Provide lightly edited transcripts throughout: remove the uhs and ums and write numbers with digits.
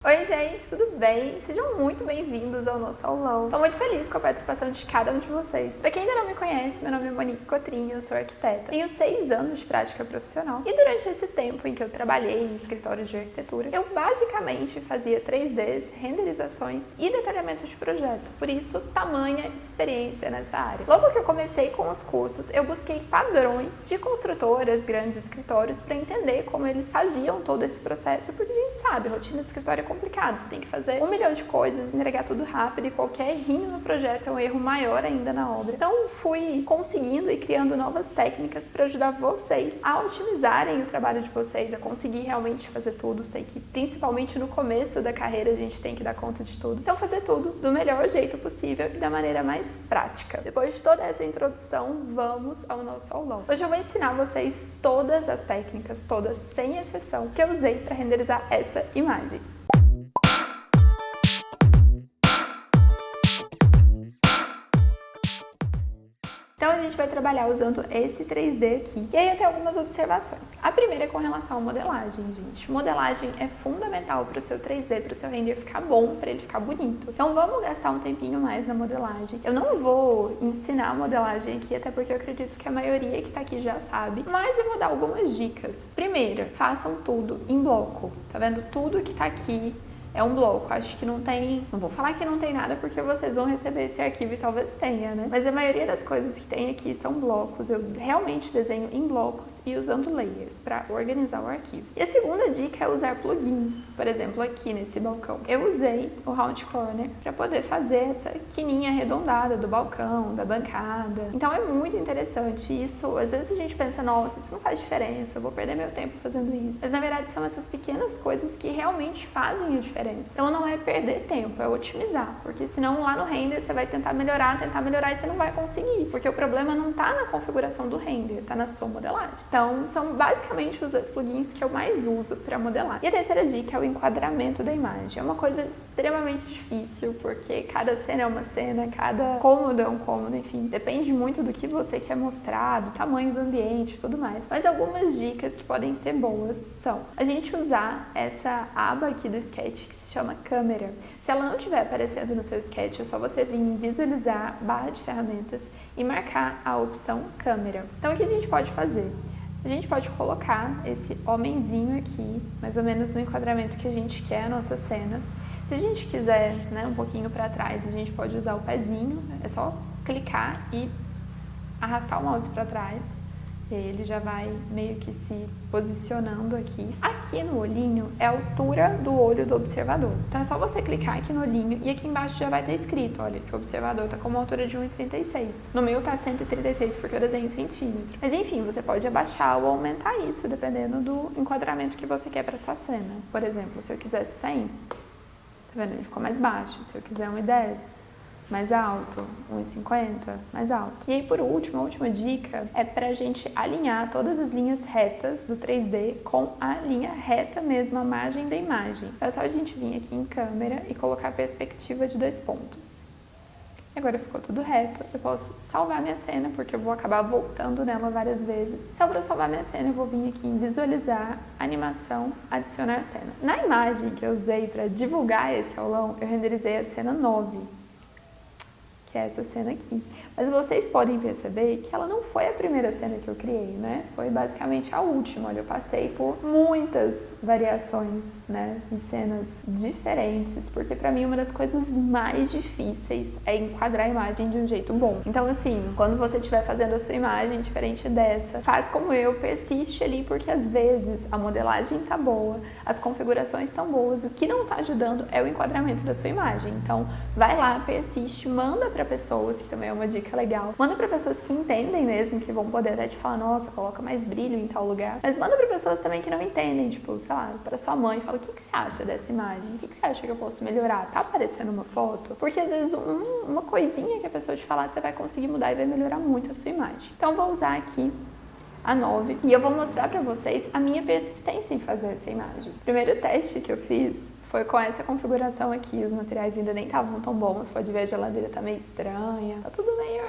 Oi gente, tudo bem? Sejam muito bem-vindos ao nosso aulão. Estou muito feliz com a participação de cada um de vocês. Para quem ainda não me conhece, meu nome é Monique Cotrim, eu sou arquiteta. Tenho 6 anos de prática profissional e durante esse tempo em que eu trabalhei em escritórios de arquitetura, eu basicamente fazia 3Ds, renderizações e detalhamento de projeto. Por isso, tamanha experiência nessa área. Logo que eu comecei com os cursos, eu busquei padrões de construtoras, grandes escritórios, para entender como eles faziam todo esse processo, porque a gente sabe, a rotina de escritório é complicado, você tem que fazer 1 milhão de coisas, entregar tudo rápido e qualquer errinho no projeto é um erro maior ainda na obra. Então fui conseguindo e criando novas técnicas para ajudar vocês a otimizarem o trabalho de vocês, a conseguir realmente fazer tudo. Sei que principalmente no começo da carreira a gente tem que dar conta de tudo. Então fazer tudo do melhor jeito possível e da maneira mais prática. Depois de toda essa introdução, vamos ao nosso aulão. Hoje eu vou ensinar vocês todas as técnicas, todas sem exceção, que eu usei para renderizar essa imagem. Então a gente vai trabalhar usando esse 3D aqui. E aí eu tenho algumas observações. A primeira é com relação à modelagem, gente. Modelagem é fundamental para o seu 3D, para o seu render ficar bom, para ele ficar bonito. Então vamos gastar um tempinho mais na modelagem. Eu não vou ensinar a modelagem aqui, até porque eu acredito que a maioria que está aqui já sabe. Mas eu vou dar algumas dicas. Primeira, façam tudo em bloco. Tá vendo? Tudo que está aqui é um bloco, acho que não tem, não vou falar que não tem nada porque vocês vão receber esse arquivo e talvez tenha, né? Mas a maioria das coisas que tem aqui são blocos, eu realmente desenho em blocos e usando layers para organizar o arquivo. E a segunda dica é usar plugins, por exemplo, aqui nesse balcão. Eu usei o Round Corner para poder fazer essa quininha arredondada do balcão, da bancada. Então é muito interessante isso, às vezes a gente pensa, nossa, isso não faz diferença, eu vou perder meu tempo fazendo isso. Mas na verdade são essas pequenas coisas que realmente fazem a diferença. Então não é perder tempo, é otimizar, porque senão lá no render você vai tentar melhorar e você não vai conseguir, porque o problema não está na configuração do render, está na sua modelagem. Então são basicamente os 2 plugins que eu mais uso para modelar. E a terceira dica é o enquadramento da imagem. É uma coisa extremamente difícil, porque cada cena é uma cena, cada cômodo é um cômodo, enfim, depende muito do que você quer mostrar, do tamanho do ambiente e tudo mais. Mas algumas dicas que podem ser boas são a gente usar essa aba aqui do Sketch que se chama câmera. Se ela não estiver aparecendo no seu sketch, é só você vir em visualizar, barra de ferramentas e marcar a opção câmera. Então o que a gente pode fazer? A gente pode colocar esse homenzinho aqui, mais ou menos no enquadramento que a gente quer a nossa cena. Se a gente quiser, né, um pouquinho para trás, a gente pode usar o pezinho, é só clicar e arrastar o mouse para trás. E aí ele já vai meio que se posicionando aqui. Aqui no olhinho é a altura do olho do observador. Então é só você clicar aqui no olhinho e aqui embaixo já vai ter escrito, olha, que o observador está com uma altura de 1,36. No meu tá 136 porque eu desenho em centímetro. Mas enfim, você pode abaixar ou aumentar isso, dependendo do enquadramento que você quer para sua cena. Por exemplo, se eu quiser 100, tá vendo? Ele ficou mais baixo. Se eu quiser 1,10, mais alto, 1,50, mais alto. E aí, por último, a última dica é pra gente alinhar todas as linhas retas do 3D com a linha reta mesmo, a margem da imagem. É só a gente vir aqui em câmera e colocar a perspectiva de 2 pontos. Agora ficou tudo reto, eu posso salvar minha cena, porque eu vou acabar voltando nela várias vezes. Então, para salvar minha cena, eu vou vir aqui em visualizar, animação, adicionar cena. Na imagem que eu usei para divulgar esse aulão, eu renderizei a cena 9. Que é essa cena aqui. Mas vocês podem perceber que ela não foi a primeira cena que eu criei, né? Foi basicamente a última. Olha, eu passei por muitas variações, né? De cenas diferentes, porque pra mim uma das coisas mais difíceis é enquadrar a imagem de um jeito bom. Então, assim, quando você estiver fazendo a sua imagem diferente dessa, faz como eu, persiste ali, porque às vezes a modelagem tá boa, as configurações estão boas, o que não tá ajudando é o enquadramento da sua imagem. Então, vai lá, persiste, manda para pessoas, que também é uma dica legal. Manda para pessoas que entendem mesmo, que vão poder até te falar, nossa, coloca mais brilho em tal lugar. Mas manda para pessoas também que não entendem, tipo, sei lá, para sua mãe, fala, o que você acha dessa imagem? O que você acha que eu posso melhorar? Tá aparecendo uma foto? Porque às vezes uma coisinha que a pessoa te falar, você vai conseguir mudar e vai melhorar muito a sua imagem. Então vou usar aqui a 9 e eu vou mostrar para vocês a minha persistência em fazer essa imagem. O primeiro teste que eu fiz foi com essa configuração aqui, os materiais ainda nem estavam tão bons, pode ver a geladeira tá meio estranha, tá tudo meio...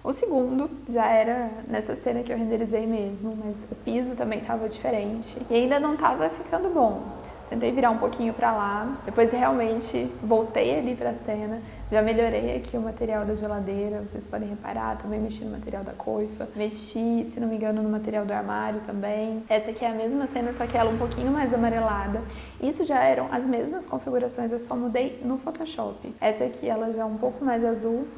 O segundo já era nessa cena que eu renderizei mesmo, mas o piso também tava diferente e ainda não tava ficando bom. tentei virar um pouquinho pra lá, depois realmente voltei ali pra cena, já melhorei aqui o material da geladeira, vocês podem reparar, também mexi no material da coifa, mexi, se não me engano, no material do armário também. Essa aqui é a mesma cena, só que ela um pouquinho mais amarelada. Isso já eram as mesmas configurações, eu só mudei no Photoshop. Essa aqui ela já um pouco mais azul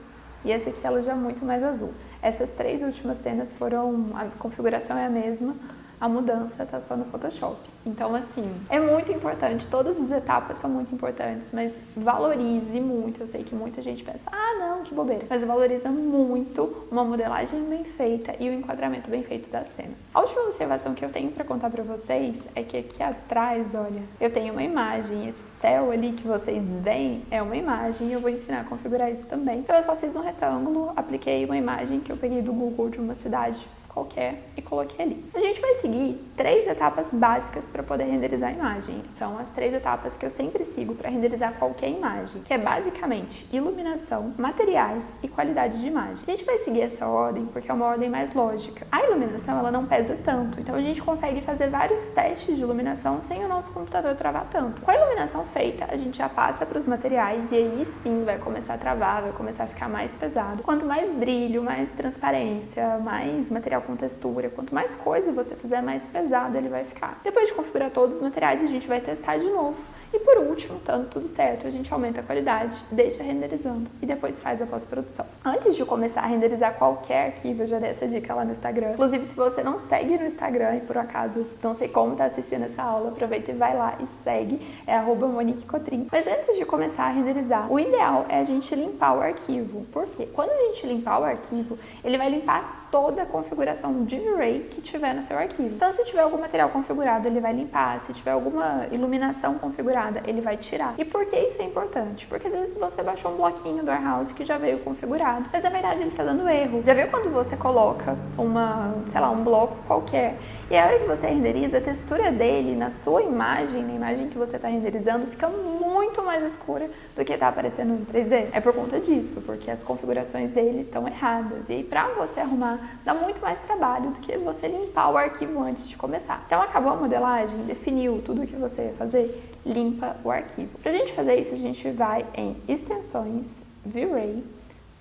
e essa aqui ela já muito mais azul. Essas 3 últimas cenas foram, a configuração é a mesma, a mudança tá só no Photoshop. Então, assim, é muito importante, todas as etapas são muito importantes, mas valorize muito. Eu sei que muita gente pensa, ah, não, que bobeira. Mas valoriza muito uma modelagem bem feita e o enquadramento bem feito da cena. A última observação que eu tenho pra contar pra vocês é que aqui atrás, olha, eu tenho uma imagem. Esse céu ali que vocês veem é uma imagem e eu vou ensinar a configurar isso também. Então, eu só fiz um retângulo, apliquei uma imagem que eu peguei do Google de uma cidade qualquer e coloquei ali. A gente vai seguir 3 etapas básicas para poder renderizar a imagem. São as 3 etapas que eu sempre sigo para renderizar qualquer imagem, que é basicamente iluminação, materiais e qualidade de imagem. A gente vai seguir essa ordem porque é uma ordem mais lógica. A iluminação, ela não pesa tanto, então a gente consegue fazer vários testes de iluminação sem o nosso computador travar tanto. Com a iluminação feita, a gente já passa para os materiais e aí sim vai começar a travar, vai começar a ficar mais pesado. Quanto mais brilho, mais transparência, mais material com textura, quanto mais coisa você fizer, mais pesado ele vai ficar. Depois de configurar todos os materiais, a gente vai testar de novo. E por último, estando tudo certo, a gente aumenta a qualidade, deixa renderizando e depois faz a pós-produção. Antes de começar a renderizar qualquer arquivo, eu já dei essa dica lá no Instagram. Inclusive, se você não segue no Instagram e por acaso não sei como tá assistindo essa aula, aproveita e vai lá e segue, é @MoniqueCotrim. Mas antes de começar a renderizar, o ideal é a gente limpar o arquivo. Por quê? Quando a gente limpar o arquivo, ele vai limpar toda a configuração de V-Ray que tiver no seu arquivo. Então, se tiver algum material configurado, ele vai limpar. Se tiver alguma iluminação configurada, ele vai tirar. E por que isso é importante? Porque às vezes você baixou um bloquinho do Warehouse que já veio configurado, mas na verdade ele está dando erro. Já viu quando você coloca um bloco qualquer, e a hora que você renderiza, a textura dele na sua imagem, na imagem que você está renderizando, fica muito mais escura do que está aparecendo em 3D? É por conta disso, porque as configurações dele estão erradas. E aí, para você arrumar, dá muito mais trabalho do que você limpar o arquivo antes de começar. Então, acabou a modelagem, definiu tudo o que você ia fazer, limpa o arquivo. Pra gente fazer isso, a gente vai em Extensões, V-Ray,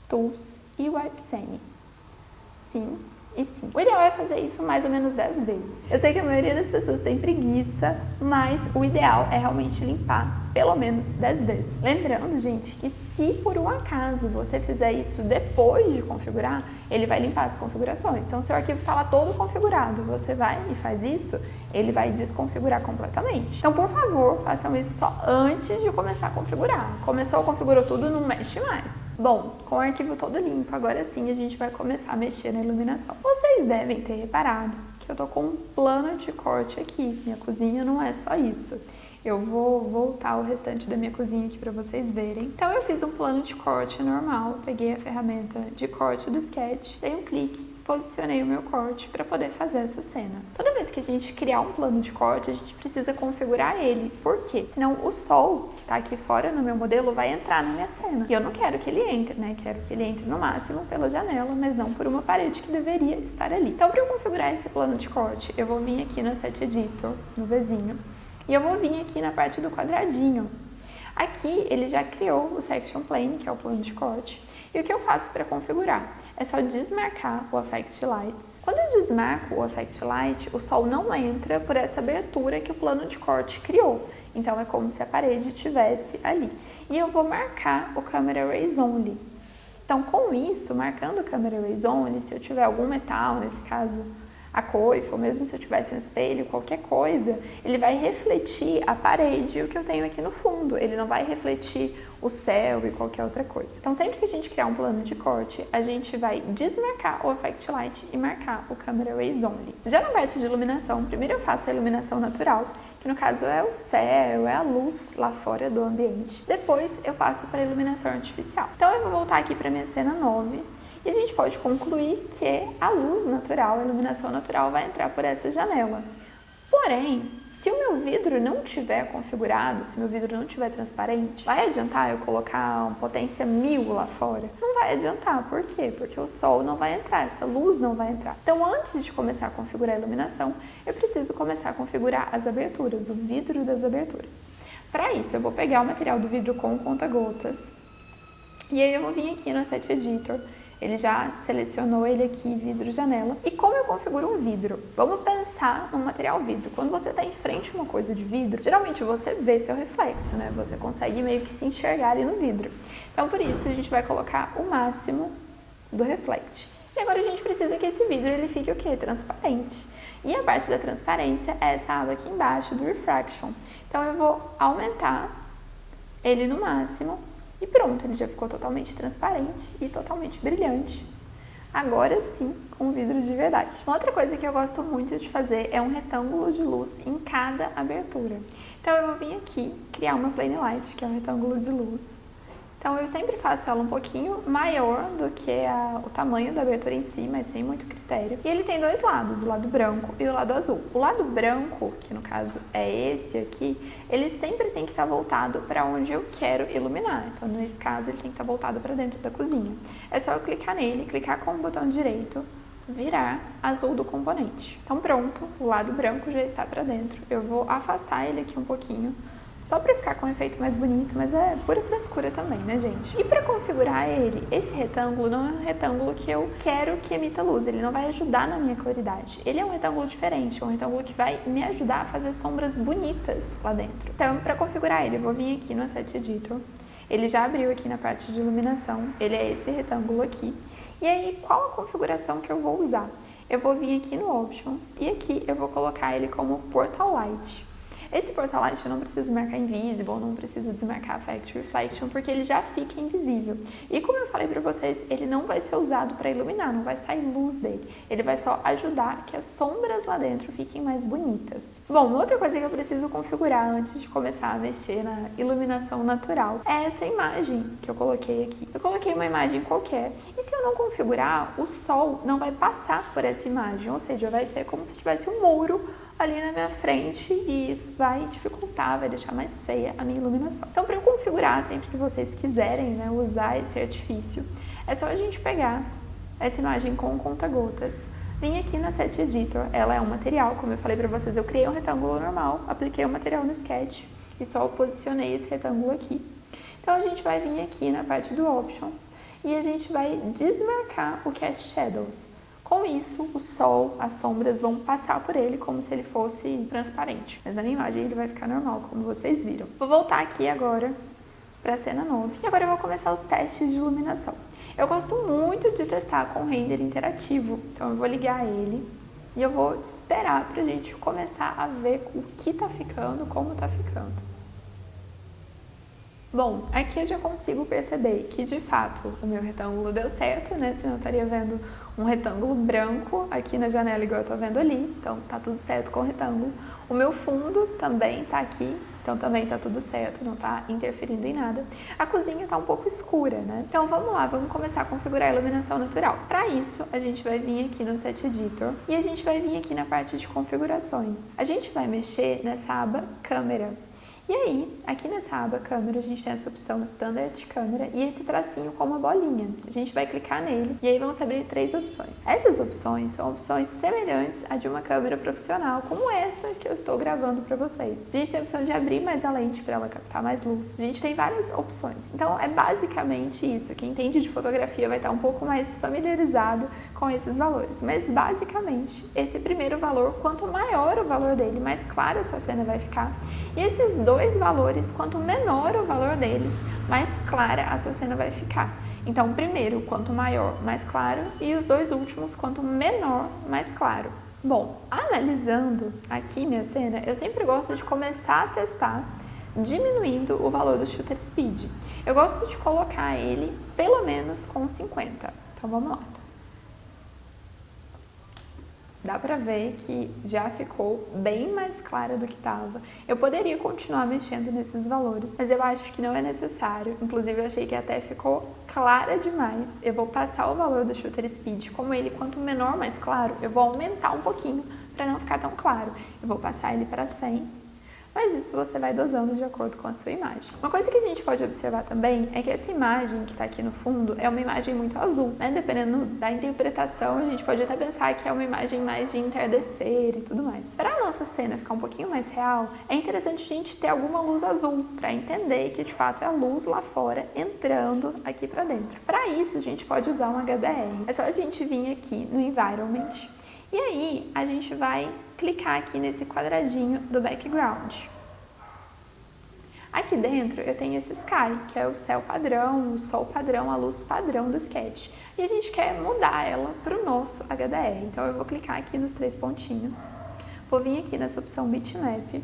Tools e Wipe Semi. Sim e sim. O ideal é fazer isso mais ou menos 10 vezes. Eu sei que a maioria das pessoas tem preguiça, mas o ideal é realmente limpar pelo menos 10 vezes. Lembrando, gente, que se por um acaso você fizer isso depois de configurar, ele vai limpar as configurações. Então, seu arquivo está lá todo configurado, você vai e faz isso, ele vai desconfigurar completamente. Então, por favor, façam isso só antes de começar a configurar. Começou, configurou tudo, não mexe mais. Bom, com o arquivo todo limpo, agora sim a gente vai começar a mexer na iluminação. Vocês devem ter reparado que eu tô com um plano de corte aqui. Minha cozinha não é só isso. Eu vou voltar o restante da minha cozinha aqui para vocês verem. Então eu fiz um plano de corte normal, peguei a ferramenta de corte do Sketch, dei um clique, posicionei o meu corte para poder fazer essa cena. Toda vez que a gente criar um plano de corte, a gente precisa configurar ele. Por quê? Senão o sol que tá aqui fora no meu modelo vai entrar na minha cena. E eu não quero que ele entre, né? Quero que ele entre no máximo pela janela, mas não por uma parede que deveria estar ali. Então, para eu configurar esse plano de corte, eu vou vir aqui no Asset Editor, no Vzinho, e eu vou vir aqui na parte do quadradinho. Aqui ele já criou o Section Plane, que é o plano de corte. E o que eu faço para configurar? É só desmarcar o Affect Lights. Quando eu desmarco o Affect Light, o sol não entra por essa abertura que o plano de corte criou. Então é como se a parede estivesse ali. E eu vou marcar o Camera Raise Only. Então com isso, marcando o Camera Raise Only, se eu tiver algum metal, nesse caso a coifa, ou mesmo se eu tivesse um espelho, qualquer coisa, ele vai refletir a parede e o que eu tenho aqui no fundo. Ele não vai refletir o céu e qualquer outra coisa. Então, sempre que a gente criar um plano de corte, a gente vai desmarcar o Affect Light e marcar o Camera Raise Only. Já na parte de iluminação, primeiro eu faço a iluminação natural, que no caso é o céu, é a luz lá fora do ambiente. Depois eu passo para a iluminação artificial. Então, eu vou voltar aqui para a minha cena 9, e a gente pode concluir que a luz natural, a iluminação natural vai entrar por essa janela. Porém, Se o meu vidro não tiver configurado, se meu vidro não tiver transparente, vai adiantar eu colocar uma potência 1000 lá fora? Não vai adiantar. Por quê? Porque o sol não vai entrar, essa luz não vai entrar. Então, antes de começar a configurar a iluminação, eu preciso começar a configurar as aberturas, o vidro das aberturas. Para isso, eu vou pegar o material do vidro com conta-gotas e aí eu vou vir aqui no Asset Editor. Ele já selecionou ele aqui, vidro, janela. E como eu configuro um vidro? Vamos pensar no material vidro. Quando você está em frente a uma coisa de vidro, geralmente você vê seu reflexo, né? Você consegue meio que se enxergar ali no vidro. Então, por isso, a gente vai colocar o máximo do reflect. E agora a gente precisa que esse vidro ele fique o quê? Transparente. E a parte da transparência é essa aba aqui embaixo do Refraction. Então, eu vou aumentar ele no máximo. E pronto, ele já ficou totalmente transparente e totalmente brilhante. Agora sim, com vidro de verdade. Uma outra coisa que eu gosto muito de fazer é um retângulo de luz em cada abertura. Então eu vou vir aqui, criar uma Plane Light, que é um retângulo de luz. Então eu sempre faço ela um pouquinho maior do que o tamanho da abertura em si, mas sem muito critério. E ele tem dois lados, o lado branco e o lado azul. O lado branco, que no caso é esse aqui, ele sempre tem que estar voltado para onde eu quero iluminar. Então nesse caso ele tem que estar voltado para dentro da cozinha. É só eu clicar nele, clicar com o botão direito, virar azul do componente. Então pronto, o lado branco já está para dentro. Eu vou afastar ele aqui um pouquinho, só para ficar com um efeito mais bonito, mas é pura frescura também, né, gente? E para configurar ele, esse retângulo não é um retângulo que eu quero que emita luz, ele não vai ajudar na minha claridade. Ele é um retângulo diferente, um retângulo que vai me ajudar a fazer sombras bonitas lá dentro. Então, para configurar ele, eu vou vir aqui no Asset Editor. Ele já abriu aqui na parte de iluminação, ele é esse retângulo aqui. E aí, qual a configuração que eu vou usar? Eu vou vir aqui no Options e aqui eu vou colocar ele como Portal Light. Esse Portal Light eu não preciso marcar Invisible, não preciso desmarcar Affect Reflection, porque ele já fica invisível. E como eu falei pra vocês, ele não vai ser usado para iluminar, não vai sair luz dele. Ele vai só ajudar que as sombras lá dentro fiquem mais bonitas. Bom, outra coisa que eu preciso configurar antes de começar a mexer na iluminação natural é essa imagem que eu coloquei aqui. Eu coloquei uma imagem qualquer, e se eu não configurar, o sol não vai passar por essa imagem, ou seja, vai ser como se tivesse um muro ali na minha frente e isso vai dificultar, vai deixar mais feia a minha iluminação. Então, para eu configurar, sempre que vocês quiserem, né, usar esse artifício, é só a gente pegar essa imagem com conta-gotas, vim aqui na Asset Editor, ela é um material, como eu falei para vocês, eu criei um retângulo normal, apliquei o material no Sketch e só posicionei esse retângulo aqui. Então, a gente vai vir aqui na parte do Options e a gente vai desmarcar o Cast Shadows. Com isso, o sol, as sombras vão passar por ele como se ele fosse transparente. Mas na minha imagem ele vai ficar normal, como vocês viram. Vou voltar aqui agora para a cena 9. E agora eu vou começar os testes de iluminação. Eu gosto muito de testar com render interativo. Então eu vou ligar ele e eu vou esperar para a gente começar a ver o que tá ficando, como tá ficando. Bom, aqui eu já consigo perceber que, de fato, o meu retângulo deu certo, né? Senão eu estaria vendo um retângulo branco aqui na janela, igual eu tô vendo ali. Então, tá tudo certo com o retângulo. O meu fundo também tá aqui, então também tá tudo certo, não tá interferindo em nada. A cozinha tá um pouco escura, né? Então, vamos lá, vamos começar a configurar a iluminação natural. Para isso, a gente vai vir aqui no Asset Editor e a gente vai vir aqui na parte de configurações. A gente vai mexer nessa aba Câmera. E aí, aqui nessa aba câmera, a gente tem essa opção Standard Câmera e esse tracinho com uma bolinha. A gente vai clicar nele e aí vamos abrir 3 opções. Essas opções são opções semelhantes à de uma câmera profissional, como essa que eu estou gravando para vocês. A gente tem a opção de abrir mais a lente para ela captar mais luz. A gente tem várias opções. Então, é basicamente isso. Quem entende de fotografia vai estar um pouco mais familiarizado com esses valores. Mas, basicamente, esse primeiro valor, quanto maior o valor dele, mais clara a sua cena vai ficar. E esses dois valores, quanto menor o valor deles, mais clara a sua cena vai ficar. Então, primeiro, quanto maior, mais claro, e os dois últimos, quanto menor, mais claro. Bom, analisando aqui minha cena, eu sempre gosto de começar a testar diminuindo o valor do Shutter Speed. Eu gosto de colocar ele pelo menos com 50. Então, vamos lá. Dá pra ver que já ficou bem mais clara do que estava. Eu poderia continuar mexendo nesses valores, mas eu acho que não é necessário. Inclusive, eu achei que até ficou clara demais. Eu vou passar o valor do Shutter Speed, como ele quanto menor, mais claro, eu vou aumentar um pouquinho para não ficar tão claro. Eu vou passar ele para 100, mas isso você vai dosando de acordo com a sua imagem. Uma coisa que a gente pode observar também é que essa imagem que está aqui no fundo é uma imagem muito azul, né? Dependendo da interpretação, a gente pode até pensar que é uma imagem mais de entardecer e tudo mais. Para a nossa cena ficar um pouquinho mais real, é interessante a gente ter alguma luz azul, para entender que de fato é a luz lá fora entrando aqui para dentro. Para isso, a gente pode usar um HDR. É só a gente vir aqui no Environment, e aí a gente vai clicar aqui nesse quadradinho do background. Aqui dentro eu tenho esse sky, que é o céu padrão, o sol padrão, a luz padrão do sketch. E a gente quer mudar ela para o nosso HDR. Então eu vou clicar aqui nos 3 pontinhos, vou vir aqui nessa opção bitmap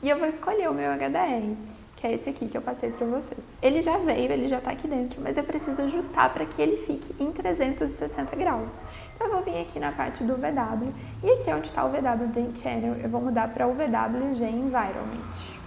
e eu vou escolher o meu HDR, que é esse aqui que eu passei para vocês. Ele já veio, ele já está aqui dentro, mas eu preciso ajustar para que ele fique em 360 graus. Então eu vou vir aqui na parte do VW, e aqui onde está o VWG Channel, eu vou mudar para o VWG Environment.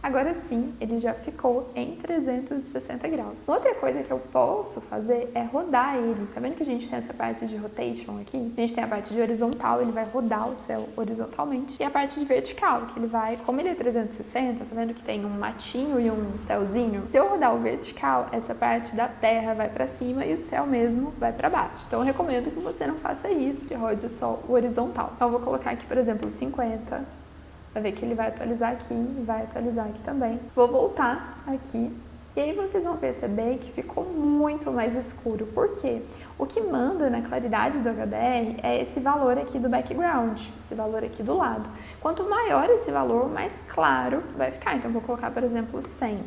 Agora sim, ele já ficou em 360 graus. Outra coisa que eu posso fazer é rodar ele. Tá vendo que a gente tem essa parte de rotation aqui? A gente tem a parte de horizontal, ele vai rodar o céu horizontalmente. E a parte de vertical, que ele vai, como ele é 360, tá vendo que tem um matinho e um céuzinho? Se eu rodar o vertical, essa parte da terra vai pra cima e o céu mesmo vai pra baixo. Então eu recomendo que você não faça isso, que rode só o horizontal. Então eu vou colocar aqui, por exemplo, 50. Vai ver que ele vai atualizar aqui e vai atualizar aqui também. Vou voltar aqui e aí vocês vão perceber que ficou muito mais escuro. Por quê? O que manda na claridade do HDR é esse valor aqui do background, esse valor aqui do lado. Quanto maior esse valor, mais claro vai ficar. Então vou colocar, por exemplo, 100.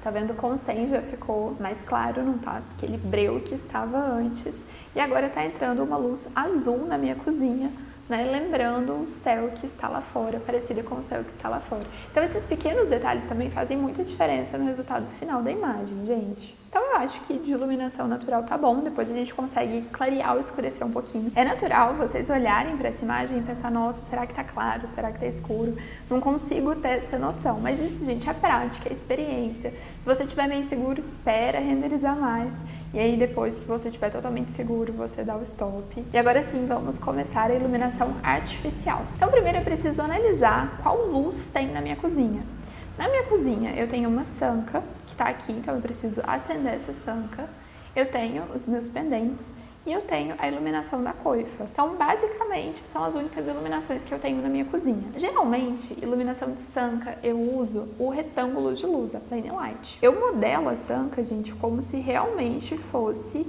Tá vendo? Com 100 já ficou mais claro, não tá? Aquele breu que estava antes. E agora tá entrando uma luz azul na minha cozinha, né, lembrando o céu que está lá fora, parecida com o céu que está lá fora. Então esses pequenos detalhes também fazem muita diferença no resultado final da imagem, gente. Então eu acho que de iluminação natural tá bom, depois a gente consegue clarear ou escurecer um pouquinho. É natural vocês olharem para essa imagem e pensar, nossa, será que tá claro, será que tá escuro? Não consigo ter essa noção, mas isso, gente, é prática, é experiência. Se você estiver meio inseguro, espera renderizar mais. E aí depois que você estiver totalmente seguro, você dá o stop. E agora sim, vamos começar a iluminação artificial. Então primeiro eu preciso analisar qual luz tem na minha cozinha. Na minha cozinha eu tenho uma sanca que está aqui, então eu preciso acender essa sanca. Eu tenho os meus pendentes e eu tenho a iluminação da coifa. Então, basicamente, são as únicas iluminações que eu tenho na minha cozinha. Geralmente, iluminação de sanca, eu uso o retângulo de luz, a plain light. Eu modelo a sanca, gente, como se realmente fosse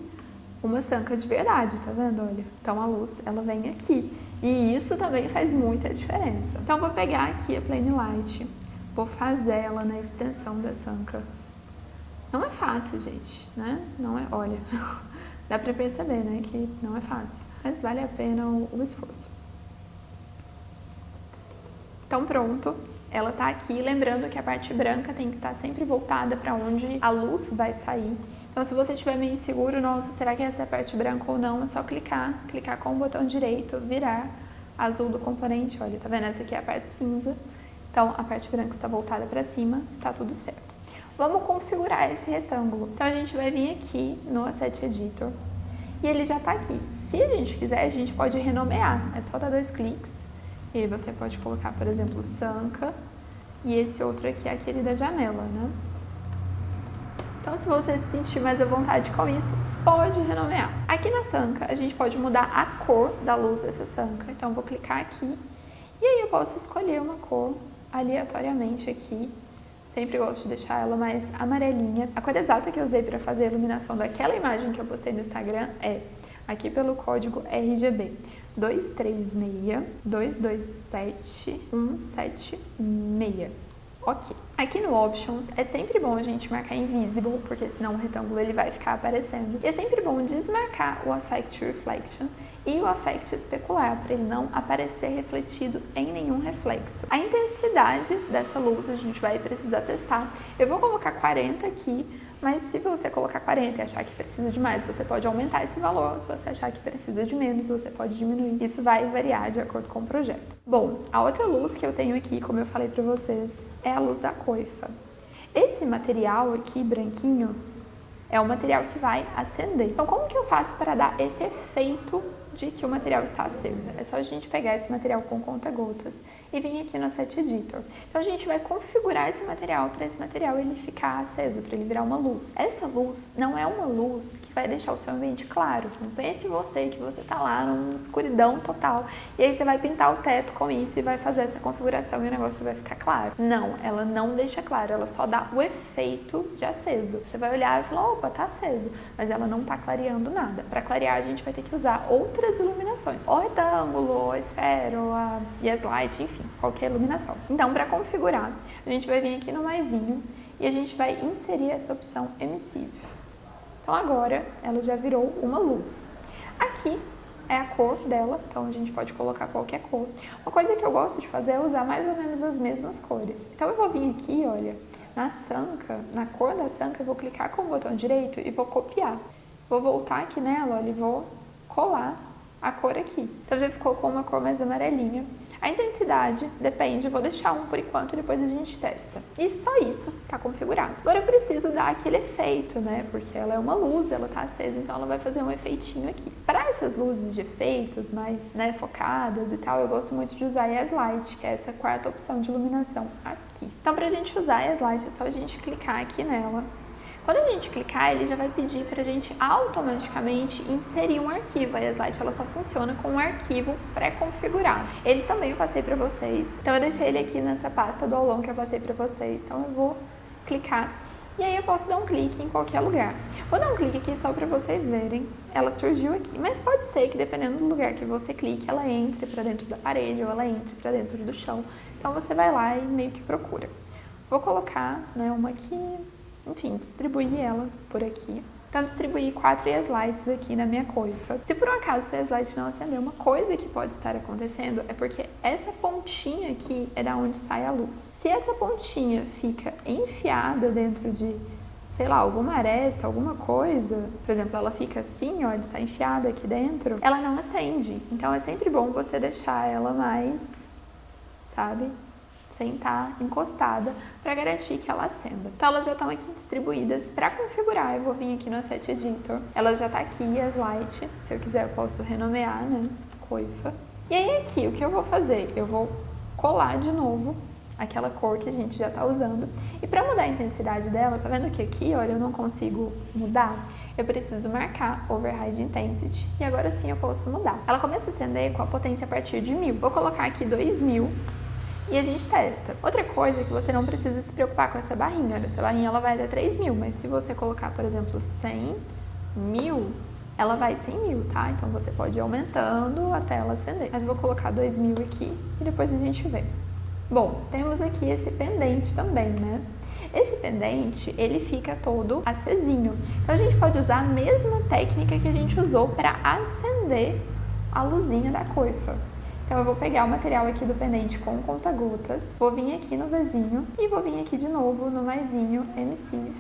uma sanca de verdade, tá vendo? Olha, então a luz, ela vem aqui. E isso também faz muita diferença. Então, vou pegar aqui a plain light, vou fazer ela na extensão da sanca. Não é fácil, gente, né? Não é, olha... Dá pra perceber, né, que não é fácil, mas vale a pena o esforço. Então pronto, ela tá aqui, lembrando que a parte branca tem que estar sempre voltada para onde a luz vai sair. Então se você estiver meio inseguro, nossa, será que essa é a parte branca ou não? É só clicar com o botão direito, virar azul do componente, olha, tá vendo? Essa aqui é a parte cinza, então a parte branca está voltada para cima, está tudo certo. Vamos configurar esse retângulo. Então a gente vai vir aqui no Asset Editor e ele já está aqui. Se a gente quiser, a gente pode renomear. É só dar 2 cliques e aí você pode colocar, por exemplo, sanca e esse outro aqui é aquele da janela, né? Então se você se sentir mais à vontade com isso, pode renomear. Aqui na sanca a gente pode mudar a cor da luz dessa sanca. Então eu vou clicar aqui e aí eu posso escolher uma cor aleatoriamente aqui. Sempre gosto de deixar ela mais amarelinha. A cor exata que eu usei para fazer a iluminação daquela imagem que eu postei no Instagram é, aqui pelo código RGB 23622277176. Ok. Aqui no Options é sempre bom a gente marcar Invisible, porque senão o retângulo ele vai ficar aparecendo. E é sempre bom desmarcar o Affect Reflection e o Affect Especular, para ele não aparecer refletido em nenhum reflexo. A intensidade dessa luz a gente vai precisar testar. Eu vou colocar 40 aqui, mas se você colocar 40 e achar que precisa de mais, você pode aumentar esse valor. Se você achar que precisa de menos, você pode diminuir. Isso vai variar de acordo com o projeto. Bom, a outra luz que eu tenho aqui, como eu falei para vocês, é a luz da coifa. Esse material aqui, branquinho, é o material que vai acender. Então, como que eu faço para dar esse efeito de que o material está aceso. É só a gente pegar esse material com conta-gotas e vir aqui no Asset Editor. Então a gente vai configurar esse material para esse material ele ficar aceso, para ele virar uma luz. Essa luz não é uma luz que vai deixar o seu ambiente claro. Não pense você que você está lá numa escuridão total e aí você vai pintar o teto com isso e vai fazer essa configuração e o negócio vai ficar claro. Não, ela não deixa claro, ela só dá o efeito de aceso. Você vai olhar e falar, opa, tá aceso, mas ela não tá clareando nada. Para clarear a gente vai ter que usar outras iluminações, ou retângulo, ou esfera, ou a Yes Light, enfim, qualquer iluminação. Então, para configurar, a gente vai vir aqui no maisinho e a gente vai inserir essa opção Emissive. Então agora ela já virou uma luz. Aqui é a cor dela, então a gente pode colocar qualquer cor. Uma coisa que eu gosto de fazer é usar mais ou menos as mesmas cores. Então eu vou vir aqui, olha, na sanca, na cor da sanca, eu vou clicar com o botão direito e vou copiar. Vou voltar aqui nela, olha, e vou colar a cor aqui. Então já ficou com uma cor mais amarelinha. A intensidade depende, vou deixar um por enquanto e depois a gente testa. E só isso está configurado. Agora eu preciso dar aquele efeito, né? Porque ela é uma luz, ela está acesa, então ela vai fazer um efeitinho aqui. Para essas luzes de efeitos mais, né, focadas e tal, eu gosto muito de usar a Yes Light, que é essa quarta opção de iluminação aqui. Então para a gente usar a Yes Light é só a gente clicar aqui nela. Quando a gente clicar, ele já vai pedir para a gente automaticamente inserir um arquivo. A Yes Light ela só funciona com um arquivo pré-configurado. Ele também eu passei para vocês. Então eu deixei ele aqui nessa pasta do Aulon que eu passei para vocês. Então eu vou clicar e aí eu posso dar um clique em qualquer lugar. Vou dar um clique aqui só para vocês verem. Ela surgiu aqui, mas pode ser que dependendo do lugar que você clique, ela entre para dentro da parede ou ela entre para dentro do chão. Então você vai lá e meio que procura. Vou colocar, né, uma aqui. Enfim, distribuir ela por aqui. Então, distribuir 4 Yes Lights aqui na minha coifa. Se por um acaso o Yes Light não acender, uma coisa que pode estar acontecendo é porque essa pontinha aqui é da onde sai a luz. Se essa pontinha fica enfiada dentro de, sei lá, alguma aresta, alguma coisa, por exemplo, ela fica assim, ó, está enfiada aqui dentro, ela não acende. Então, é sempre bom você deixar ela mais, sabe, sem estar encostada, para garantir que ela acenda. Então elas já estão aqui distribuídas. Para configurar, eu vou vir aqui no Asset Editor. Ela já está aqui, Yes Light. Se eu quiser, eu posso renomear, né? Coifa. E aí aqui, o que eu vou fazer? Eu vou colar de novo aquela cor que a gente já está usando. E para mudar a intensidade dela, tá vendo que aqui, olha, eu não consigo mudar? Eu preciso marcar Override Intensity. E agora sim eu posso mudar. Ela começa a acender com a potência a partir de 1000. Vou colocar aqui 2000. E a gente testa. Outra coisa é que você não precisa se preocupar com essa barrinha. Olha, essa barrinha ela vai até 3000, mas se você colocar, por exemplo, 100.000, ela vai 100.000, tá? Então você pode ir aumentando até ela acender. Mas eu vou colocar 2000 aqui e depois a gente vê. Bom, temos aqui esse pendente também, né? Esse pendente, ele fica todo acesinho. Então a gente pode usar a mesma técnica que a gente usou para acender a luzinha da coifa. Então eu vou pegar o material aqui do pendente com conta-gotas, vou vir aqui no Vzinho e vou vir aqui de novo no maisinho Emissive.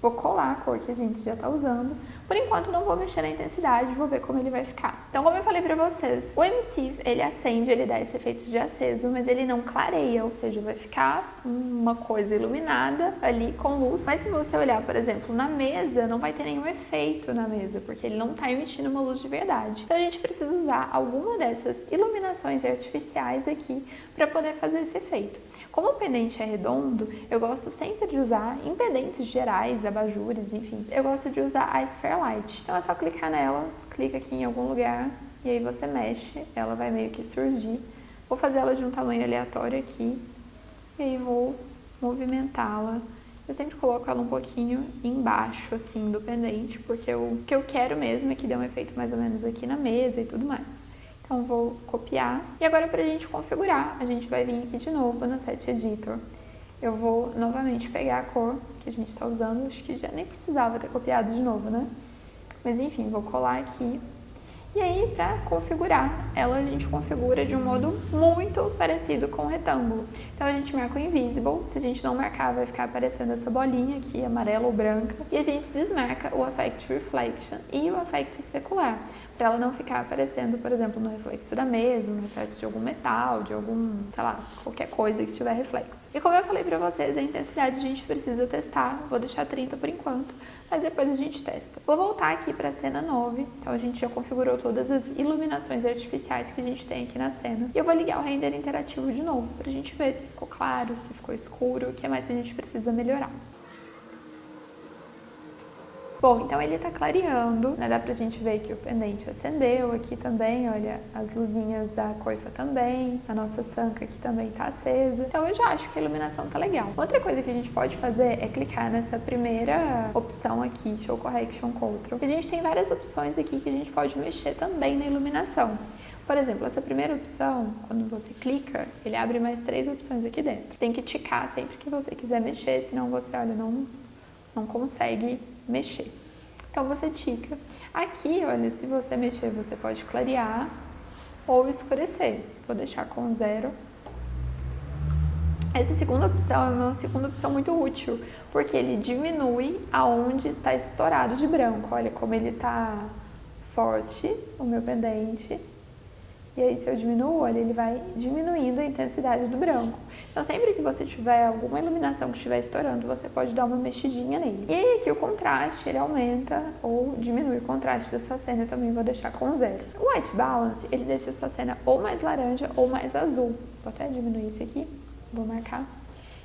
Vou colar a cor que a gente já está usando. Por enquanto não vou mexer na intensidade, vou ver como ele vai ficar. Então, como eu falei pra vocês, o Emissive, ele acende, ele dá esse efeito de aceso, mas ele não clareia, ou seja, vai ficar uma coisa iluminada ali com luz. Mas se você olhar, por exemplo, na mesa, não vai ter nenhum efeito na mesa, porque ele não está emitindo uma luz de verdade. Então a gente precisa usar alguma dessas iluminações artificiais aqui para poder fazer esse efeito. Como o pendente é redondo, eu gosto sempre de usar, em pendentes gerais, abajures, enfim, eu gosto de usar a Sphere Light. Então é só clicar nela, clica aqui em algum lugar e aí você mexe, ela vai meio que surgir. Vou fazer ela de um tamanho aleatório aqui e aí vou movimentá-la. Eu sempre coloco ela um pouquinho embaixo, assim, do pendente, porque o que eu quero mesmo é que dê um efeito mais ou menos aqui na mesa e tudo mais. Então, vou copiar. E agora, pra gente configurar, a gente vai vir aqui de novo no Asset Editor. Eu vou novamente pegar a cor que a gente está usando. Acho que já nem precisava ter copiado de novo, né? Mas, enfim, vou colar aqui. E aí, para configurar, ela a gente configura de um modo muito parecido com o retângulo. Então, a gente marca o Invisible. Se a gente não marcar, vai ficar aparecendo essa bolinha aqui, amarela ou branca. E a gente desmarca o Affect Reflection e o Affect Especular. para ela não ficar aparecendo, por exemplo, no reflexo da mesa, no reflexo de algum metal, de algum, sei lá, qualquer coisa que tiver reflexo. E como eu falei para vocês, a intensidade a gente precisa testar, vou deixar 30 por enquanto, mas depois a gente testa. Vou voltar aqui para a cena 9, então a gente já configurou todas as iluminações artificiais que a gente tem aqui na cena. E eu vou ligar o render interativo de novo, para a gente ver se ficou claro, se ficou escuro, o que mais a gente precisa melhorar. Bom, então ele tá clareando, né? Dá pra gente ver que o pendente acendeu aqui também, olha, as luzinhas da coifa também, a nossa sanca aqui também tá acesa. Então eu já acho que a iluminação tá legal. Outra coisa que a gente pode fazer é clicar nessa primeira opção aqui, Show Correction Control. A gente tem várias opções aqui que a gente pode mexer também na iluminação. Por exemplo, essa primeira opção, quando você clica, ele abre mais 3 opções aqui dentro. Tem que ticar sempre que você quiser mexer, senão você, olha, não consegue mexer. Então você tica. Aqui, olha, se você mexer, você pode clarear ou escurecer. Vou deixar com 0. Essa segunda opção é uma segunda opção muito útil, porque ele diminui aonde está estourado de branco. Olha como ele está forte, o meu pendente. E aí, se eu diminuo, olha, ele vai diminuindo a intensidade do branco. Então, sempre que você tiver alguma iluminação que estiver estourando, você pode dar uma mexidinha nele. E aí, aqui o contraste, ele aumenta ou diminui o contraste da sua cena. Eu também vou deixar com 0. O White Balance, ele deixa a sua cena ou mais laranja ou mais azul. Vou até diminuir isso aqui, vou marcar.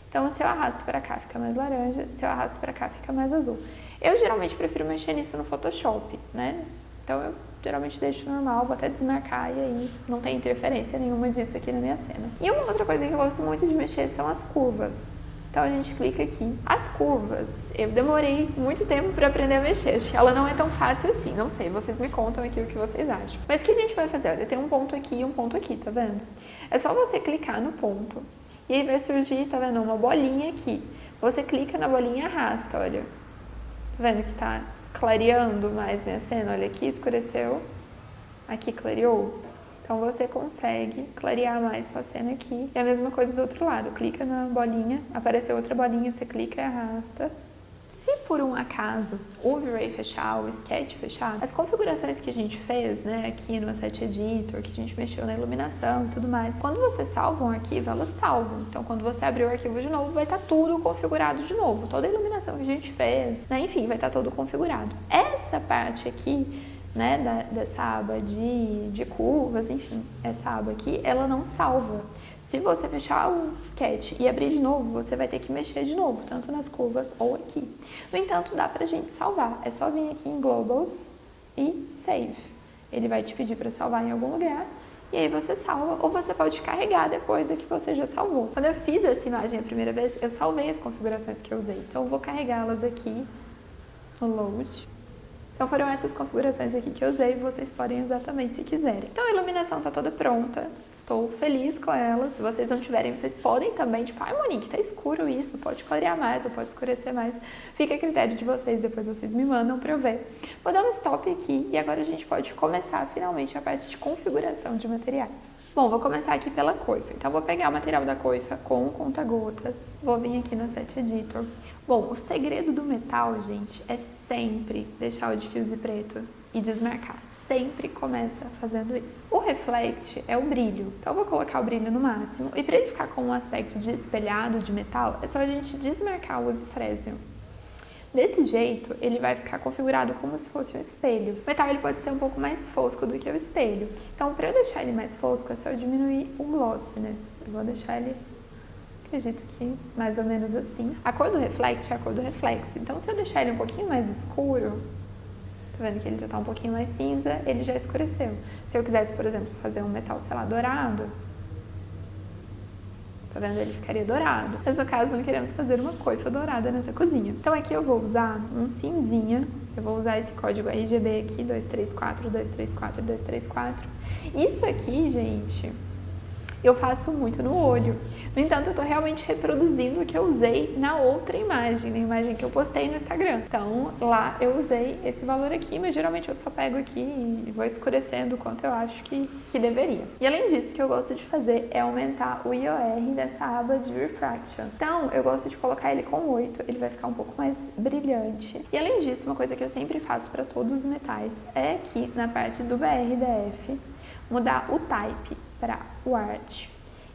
Então, se eu arrasto para cá, fica mais laranja. Se eu arrasto para cá, fica mais azul. Eu, geralmente, prefiro mexer nisso no Photoshop, né? Então, eu geralmente deixo normal, vou até desmarcar e aí não tem interferência nenhuma disso aqui na minha cena. E uma outra coisa que eu gosto muito de mexer são as curvas. Então a gente clica aqui. As curvas, eu demorei muito tempo para aprender a mexer. Acho que ela não é tão fácil assim, não sei, vocês me contam aqui o que vocês acham. Mas o que a gente vai fazer? Olha, tem um ponto aqui e um ponto aqui, tá vendo? É só você clicar no ponto e aí vai surgir, tá vendo, uma bolinha aqui. Você clica na bolinha e arrasta, olha. Tá vendo que tá clareando mais minha cena? Olha, aqui escureceu, aqui clareou. Então você consegue clarear mais sua cena aqui. E a mesma coisa do outro lado, clica na bolinha, apareceu outra bolinha, você clica e arrasta. Se por um acaso o V-Ray fechar, o Sketch fechar, as configurações que a gente fez, né, aqui no Asset Editor, que a gente mexeu na iluminação e tudo mais, quando você salva um arquivo, elas salvam. Então, quando você abrir o arquivo de novo, vai estar tudo configurado de novo. Toda a iluminação que a gente fez, né, enfim, vai estar tudo configurado. Essa parte aqui, né, dessa aba de curvas, enfim, essa aba aqui, ela não salva. Se você fechar o Sketch e abrir de novo, você vai ter que mexer de novo, tanto nas curvas ou aqui. No entanto, dá pra gente salvar. É só vir aqui em Globals e Save. Ele vai te pedir para salvar em algum lugar e aí você salva, ou você pode carregar depois a que você já salvou. Quando eu fiz essa imagem a primeira vez, eu salvei as configurações que eu usei. Então, eu vou carregá-las aqui no Load. Então foram essas configurações aqui que eu usei, vocês podem usar também se quiserem. Então a iluminação tá toda pronta, estou feliz com ela. Se vocês não tiverem, vocês podem também, tipo, ai Monique, tá escuro isso, pode clarear mais ou pode escurecer mais. Fica a critério de vocês, depois vocês me mandam pra eu ver. Vou dar um stop aqui e agora a gente pode começar finalmente a parte de configuração de materiais. Bom, vou começar aqui pela coifa. Então, vou pegar o material da coifa com o conta-gotas. Vou vir aqui no Asset Editor. Bom, o segredo do metal, gente, é sempre deixar o diffuse preto e desmarcar. Sempre começa fazendo isso. O reflect é o brilho. Então, eu vou colocar o brilho no máximo. E para ele ficar com um aspecto de espelhado de metal, é só a gente desmarcar o Use Fresnel. Desse jeito, ele vai ficar configurado como se fosse um espelho. O metal ele pode ser um pouco mais fosco do que o espelho. Então, para eu deixar ele mais fosco, é só eu diminuir o glossiness. Eu vou deixar ele, acredito que mais ou menos assim. A cor do reflect é a cor do reflexo. Então, se eu deixar ele um pouquinho mais escuro, tá vendo que ele já tá um pouquinho mais cinza, ele já escureceu. Se eu quisesse, por exemplo, fazer um metal, sei lá, dourado, tá vendo? Ele ficaria dourado. Mas no caso, não queremos fazer uma coifa dourada nessa cozinha. Então aqui eu vou usar um cinzinha. Eu vou usar esse código RGB aqui, 234, 234, 234. Isso aqui, gente, eu faço muito no olho. No entanto, eu tô realmente reproduzindo o que eu usei na outra imagem, na imagem que eu postei no Instagram. Então, lá eu usei esse valor aqui, mas geralmente eu só pego aqui e vou escurecendo o quanto eu acho que deveria. E além disso, o que eu gosto de fazer é aumentar o IOR dessa aba de Refraction. Então, eu gosto de colocar ele com 8, ele vai ficar um pouco mais brilhante. E além disso, uma coisa que eu sempre faço para todos os metais é aqui na parte do BRDF, mudar o Type para o Art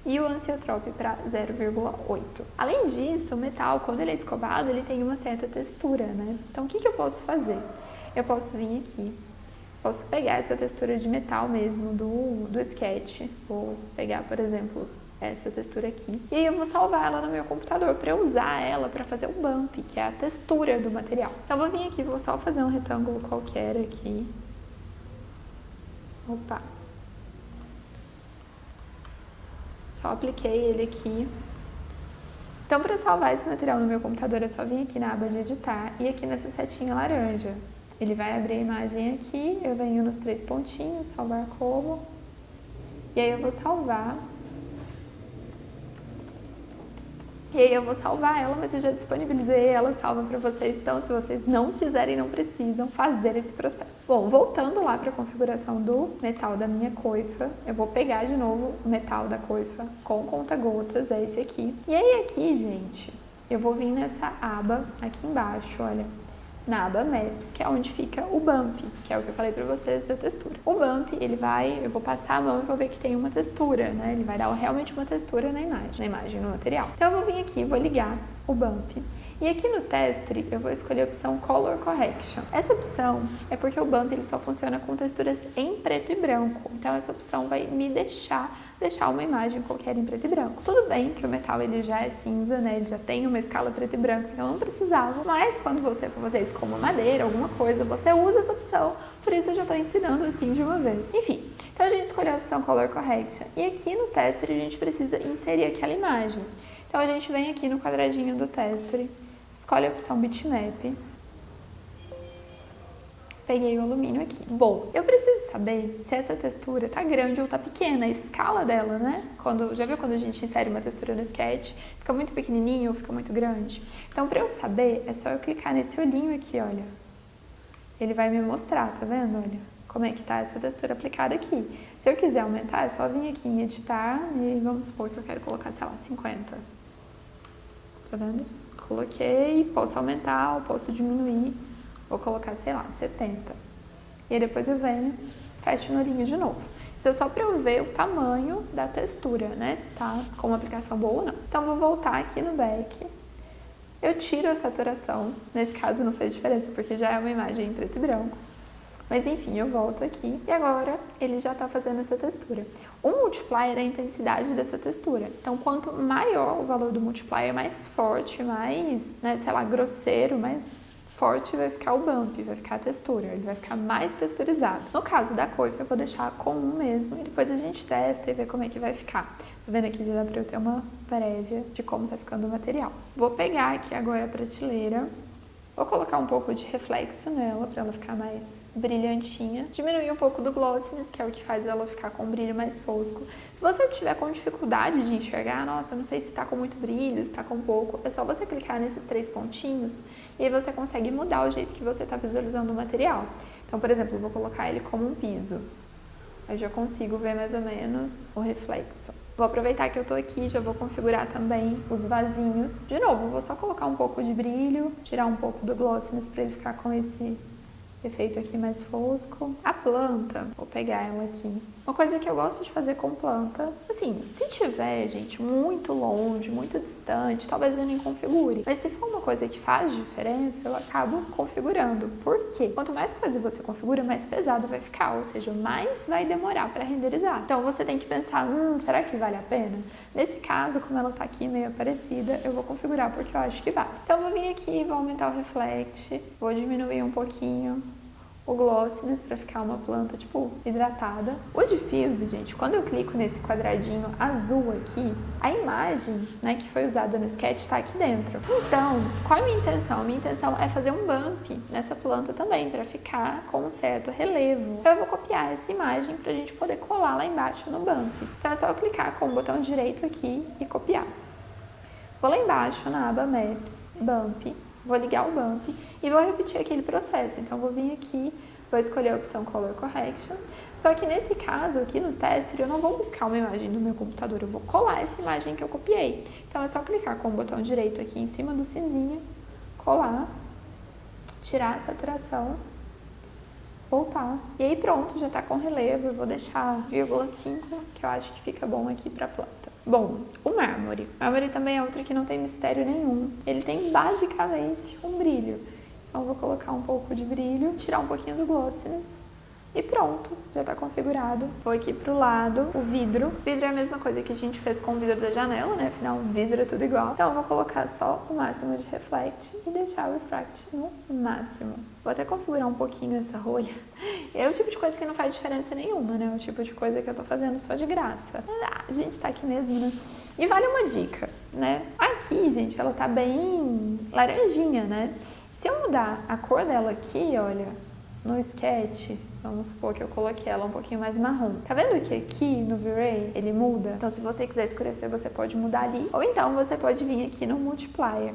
e o Anisotropy para 0,8. Além disso, o metal, quando ele é escovado, ele tem uma certa textura, né? Então, o que eu posso fazer? Eu posso vir aqui, posso pegar essa textura de metal mesmo do sketch. Vou pegar, por exemplo, essa textura aqui. E aí eu vou salvar ela no meu computador para eu usar ela para fazer o bump, que é a textura do material. Então, eu vou vir aqui, vou só fazer um retângulo qualquer aqui. Opa! Só apliquei ele aqui. Então, para salvar esse material no meu computador, é só vir aqui na aba de editar e aqui nessa setinha laranja. Ele vai abrir a imagem aqui, eu venho nos 3 pontinhos, salvar como. E aí eu vou salvar. E aí eu vou salvar ela, mas eu já disponibilizei ela salva para vocês, então se vocês não quiserem, não precisam fazer esse processo. Bom, voltando lá para a configuração do metal da minha coifa, eu vou pegar de novo o metal da coifa com conta-gotas, é esse aqui. E aí aqui, gente, eu vou vir nessa aba aqui embaixo, olha, na aba Maps, que é onde fica o bump, que é o que eu falei pra vocês da textura. O bump, ele vai, eu vou passar a mão e vou ver que tem uma textura, né? Ele vai dar realmente uma textura na imagem, no material. Então eu vou vir aqui, vou ligar o bump. E aqui no Texture, eu vou escolher a opção Color Correction. Essa opção é porque o bump ele só funciona com texturas em preto e branco. Então essa opção vai me deixar uma imagem qualquer em preto e branco. Tudo bem que o metal ele já é cinza, né? Ele já tem uma escala preto e branco, então não precisava. Mas quando você for fazer isso como madeira, alguma coisa, você usa essa opção. Por isso eu já estou ensinando assim de uma vez. Enfim, então a gente escolheu a opção Color Correction. E aqui no Texture a gente precisa inserir aquela imagem. Então a gente vem aqui no quadradinho do Texture, escolhe a opção Bitmap. Peguei o alumínio aqui. Bom, eu preciso saber se essa textura tá grande ou tá pequena, a escala dela, né? Já viu quando a gente insere uma textura no sketch? Fica muito pequenininho ou fica muito grande? Então, para eu saber, é só eu clicar nesse olhinho aqui, olha. Ele vai me mostrar, tá vendo? Olha, como é que tá essa textura aplicada aqui. Se eu quiser aumentar, é só vir aqui em editar e vamos supor que eu quero colocar, sei lá, 50. Tá vendo? Coloquei, posso aumentar ou posso diminuir. Vou colocar, sei lá, 70. E aí depois eu venho, fecho no olhinho de novo. Isso é só para eu ver o tamanho da textura, né? Se tá com uma aplicação boa ou não. Então, vou voltar aqui no back. Eu tiro a saturação. Nesse caso não fez diferença, porque já é uma imagem em preto e branco. Mas enfim, eu volto aqui e agora ele já está fazendo essa textura. O multiplier é a intensidade dessa textura. Então, quanto maior o valor do multiplier, mais forte, mais, né, sei lá, grosseiro, mais forte vai ficar o bump, vai ficar a textura, ele vai ficar mais texturizado. No caso da coifa, eu vou deixar com 1 mesmo e depois a gente testa e vê como é que vai ficar. Tá vendo aqui? Já dá pra eu ter uma prévia de como tá ficando o material. Vou pegar aqui agora a prateleira, vou colocar um pouco de reflexo nela pra ela ficar mais brilhantinha. Diminuir um pouco do glossiness, que é o que faz ela ficar com um brilho mais fosco. Se você tiver com dificuldade de enxergar, nossa, eu não sei se tá com muito brilho, se tá com pouco, é só você clicar nesses 3 pontinhos e aí você consegue mudar o jeito que você tá visualizando o material. Então, por exemplo, eu vou colocar ele como um piso. Aí já consigo ver mais ou menos o reflexo. Vou aproveitar que eu tô aqui, já vou configurar também os vasinhos. De novo, vou só colocar um pouco de brilho, tirar um pouco do glossiness para ele ficar com esse efeito aqui mais fosco. A planta, vou pegar ela aqui. Uma coisa que eu gosto de fazer com planta, assim, se tiver, gente, muito longe, muito distante, talvez eu nem configure. Mas se for uma coisa que faz diferença, eu acabo configurando. Por quê? Quanto mais coisa você configura, mais pesado vai ficar, ou seja, mais vai demorar para renderizar. Então você tem que pensar, será que vale a pena? Nesse caso, como ela tá aqui meio parecida, eu vou configurar porque eu acho que vale. Então eu vou vir aqui, vou aumentar o reflect, vou diminuir um pouquinho o o glossiness pra ficar uma planta, tipo, hidratada. O diffuse, gente, quando eu clico nesse quadradinho azul aqui, a imagem, né, que foi usada no sketch tá aqui dentro. Então, qual é a minha intenção? A minha intenção é fazer um bump nessa planta também, pra ficar com um certo relevo. Então, eu vou copiar essa imagem pra gente poder colar lá embaixo no bump. Então, é só eu clicar com o botão direito aqui e copiar. Vou lá embaixo na aba Maps, Bump, vou ligar o Bump e vou repetir aquele processo. Então, vou vir aqui, vou escolher a opção Color Correction. Só que nesse caso, aqui no teste, eu não vou buscar uma imagem do meu computador, eu vou colar essa imagem que eu copiei. Então, é só clicar com o botão direito aqui em cima do cinzinho, colar, tirar a saturação, voltar. E aí pronto, já tá com relevo, eu vou deixar 0,5, que eu acho que fica bom aqui pra planta. Bom, o mármore. O mármore também é outro que não tem mistério nenhum. Ele tem basicamente um brilho. Então eu vou colocar um pouco de brilho, tirar um pouquinho do glossiness e pronto, já tá configurado. Vou aqui pro lado, o vidro. O vidro é a mesma coisa que a gente fez com o vidro da janela, né? Afinal, o vidro é tudo igual. Então eu vou colocar só o máximo de reflect e deixar o refract no máximo. Vou até configurar um pouquinho essa rolha. É o tipo de coisa que não faz diferença nenhuma, né? É o tipo de coisa que eu tô fazendo só de graça. A gente tá aqui mesmo, né? E vale uma dica, né? Aqui, gente, ela tá bem laranjinha, né? Se eu mudar a cor dela aqui, olha, no sketch, vamos supor que eu coloquei ela um pouquinho mais marrom. Tá vendo que aqui no V-Ray ele muda? Então, se você quiser escurecer, você pode mudar ali. Ou então, você pode vir aqui no Multiplier.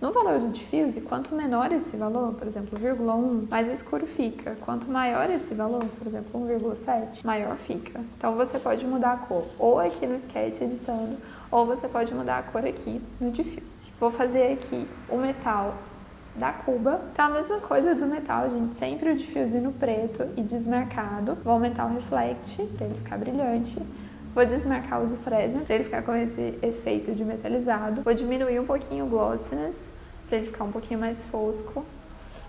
No valor do diffuse, quanto menor esse valor, por exemplo, 0,1, mais escuro fica. Quanto maior esse valor, por exemplo, 1,7, maior fica. Então, você pode mudar a cor ou aqui no sketch editando, ou você pode mudar a cor aqui no diffuse. Vou fazer aqui o metal da cuba. Então, a mesma coisa do metal, gente, sempre o diffuse no preto e desmarcado. Vou aumentar o reflect para ele ficar brilhante. Vou desmarcar o Uzi Fresnel para ele ficar com esse efeito de metalizado. Vou diminuir um pouquinho o glossiness para ele ficar um pouquinho mais fosco.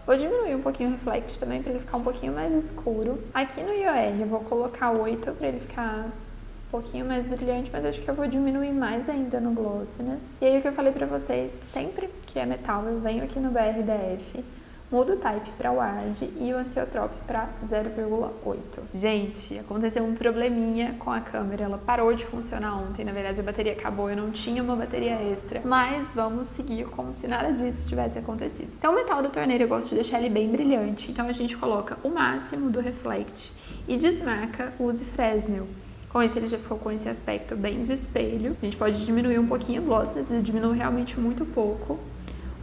Vou diminuir um pouquinho o reflect também para ele ficar um pouquinho mais escuro. Aqui no IOR eu vou colocar 8 para ele ficar um pouquinho mais brilhante, mas acho que eu vou diminuir mais ainda no glossiness. E aí o que eu falei pra vocês, sempre que é metal, eu venho aqui no BRDF, mudo o type para wide e o anisotropy para 0,8. Gente, aconteceu um probleminha com a câmera, ela parou de funcionar ontem, na verdade a bateria acabou, eu não tinha uma bateria extra, mas vamos seguir como se nada disso tivesse acontecido. Então o metal da torneira eu gosto de deixar ele bem brilhante, então a gente coloca o máximo do reflect e desmarca o Uzi Fresnel. Com isso ele já ficou com esse aspecto bem de espelho. A gente pode diminuir um pouquinho o gloss, ele diminui realmente muito pouco.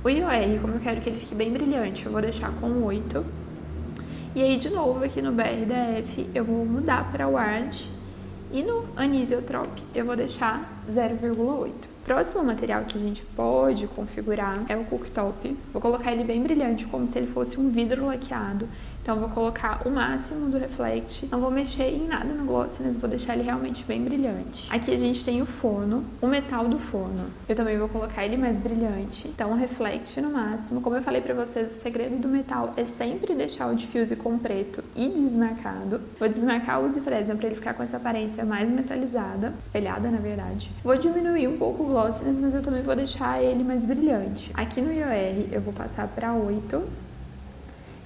O IOR, como eu quero que ele fique bem brilhante, eu vou deixar com 8. E aí, de novo, aqui no BRDF, eu vou mudar para Wide. E no Anisotrope, eu vou deixar 0,8. Próximo material que a gente pode configurar é o cooktop. Vou colocar ele bem brilhante, como se ele fosse um vidro laqueado. Então, vou colocar o máximo do reflect. Não vou mexer em nada no glossiness, vou deixar ele realmente bem brilhante. Aqui a gente tem o forno, o metal do forno. Eu também vou colocar ele mais brilhante. Então, o reflect no máximo. Como eu falei pra vocês, o segredo do metal é sempre deixar o diffuse com preto e desmarcado. Vou desmarcar o Uzi Fresnel pra ele ficar com essa aparência mais metalizada, espelhada, na verdade. Vou diminuir um pouco o glossiness, mas eu também vou deixar ele mais brilhante. Aqui no IOR, eu vou passar pra 8.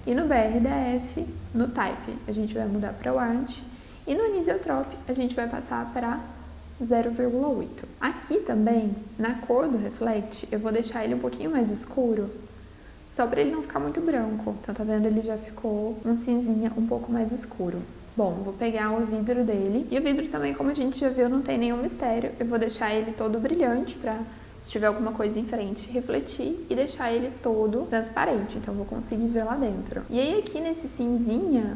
E no BRDF, no Type, a gente vai mudar para Wide. E no Anisotrope, a gente vai passar para 0,8. Aqui também, na cor do Reflect, eu vou deixar ele um pouquinho mais escuro, só para ele não ficar muito branco. Então, tá vendo? Ele já ficou um cinzinha um pouco mais escuro. Bom, vou pegar o vidro dele. E o vidro também, como a gente já viu, não tem nenhum mistério. Eu vou deixar ele todo brilhante para, se tiver alguma coisa em frente, refletir e deixar ele todo transparente, então eu vou conseguir ver lá dentro. E aí aqui nesse cinzinha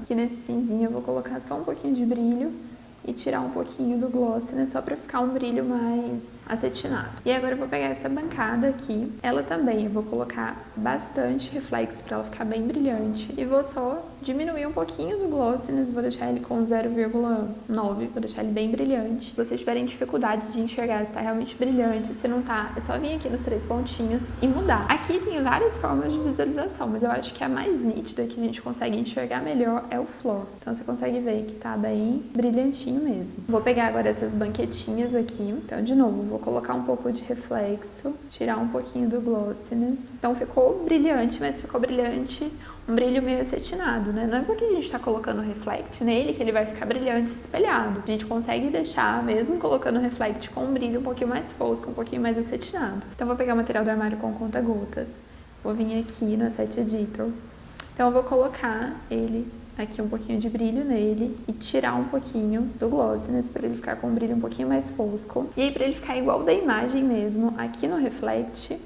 eu vou colocar só um pouquinho de brilho e tirar um pouquinho do gloss, né, só pra ficar um brilho mais acetinado. E agora eu vou pegar essa bancada aqui, ela também eu vou colocar bastante reflexo pra ela ficar bem brilhante e vou só diminuir um pouquinho do glossiness, vou deixar ele com 0,9, vou deixar ele bem brilhante. Se vocês tiverem dificuldade de enxergar se tá realmente brilhante, se não tá, é só vir aqui nos 3 pontinhos e mudar. Aqui tem várias formas de visualização, mas eu acho que a mais nítida, que a gente consegue enxergar melhor, é o floor. Então você consegue ver que tá bem brilhantinho mesmo. Vou pegar agora essas banquetinhas aqui. Então, de novo, vou colocar um pouco de reflexo, tirar um pouquinho do glossiness. Então ficou brilhante, mas ficou brilhante, um brilho meio acetinado, né? Não é porque a gente tá colocando reflect nele que ele vai ficar brilhante espelhado. A gente consegue deixar, mesmo colocando reflect com um brilho um pouquinho mais fosco, um pouquinho mais acetinado. Então, vou pegar o material do armário com conta-gotas. Vou vir aqui no Set Editor. Então, eu vou colocar ele aqui um pouquinho de brilho nele e tirar um pouquinho do glossiness para ele ficar com um brilho um pouquinho mais fosco. E aí, para ele ficar igual da imagem mesmo, aqui no Reflect,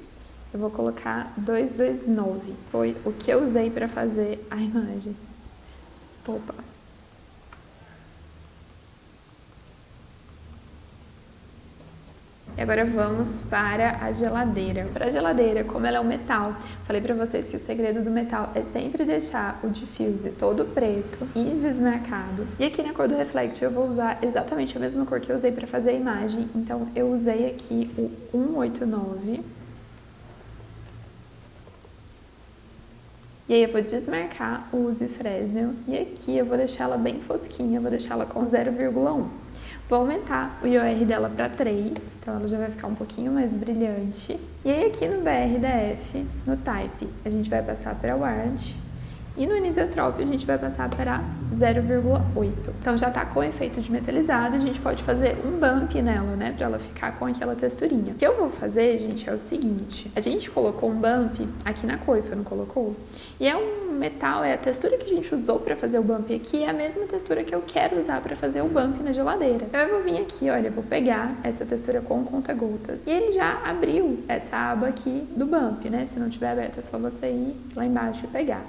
eu vou colocar 229. Foi o que eu usei para fazer a imagem. Opa! E agora vamos para a geladeira. Para a geladeira, como ela é um metal, falei para vocês que o segredo do metal é sempre deixar o diffuse todo preto e desmarcado. E aqui na cor do Reflect eu vou usar exatamente a mesma cor que eu usei para fazer a imagem. Então eu usei aqui o 189. E aí eu vou desmarcar o Uzi Fresnel e aqui eu vou deixar ela bem fosquinha, vou deixar ela com 0,1. Vou aumentar o IOR dela para 3, então ela já vai ficar um pouquinho mais brilhante. E aí aqui no BRDF, no Type, a gente vai passar para Ward. E no Anisotrope a gente vai passar para 0,8. Então já tá com efeito de metalizado, a gente pode fazer um bump nela, né, para ela ficar com aquela texturinha. O que eu vou fazer, gente, é o seguinte: a gente colocou um bump aqui na coifa, não colocou? E é um metal, é a textura que a gente usou para fazer o bump aqui, é a mesma textura que eu quero usar para fazer o bump na geladeira. Então eu vou vir aqui, olha, eu vou pegar essa textura com conta-gotas. E ele já abriu essa aba aqui do bump, né? Se não tiver aberto é só você ir lá embaixo e pegar.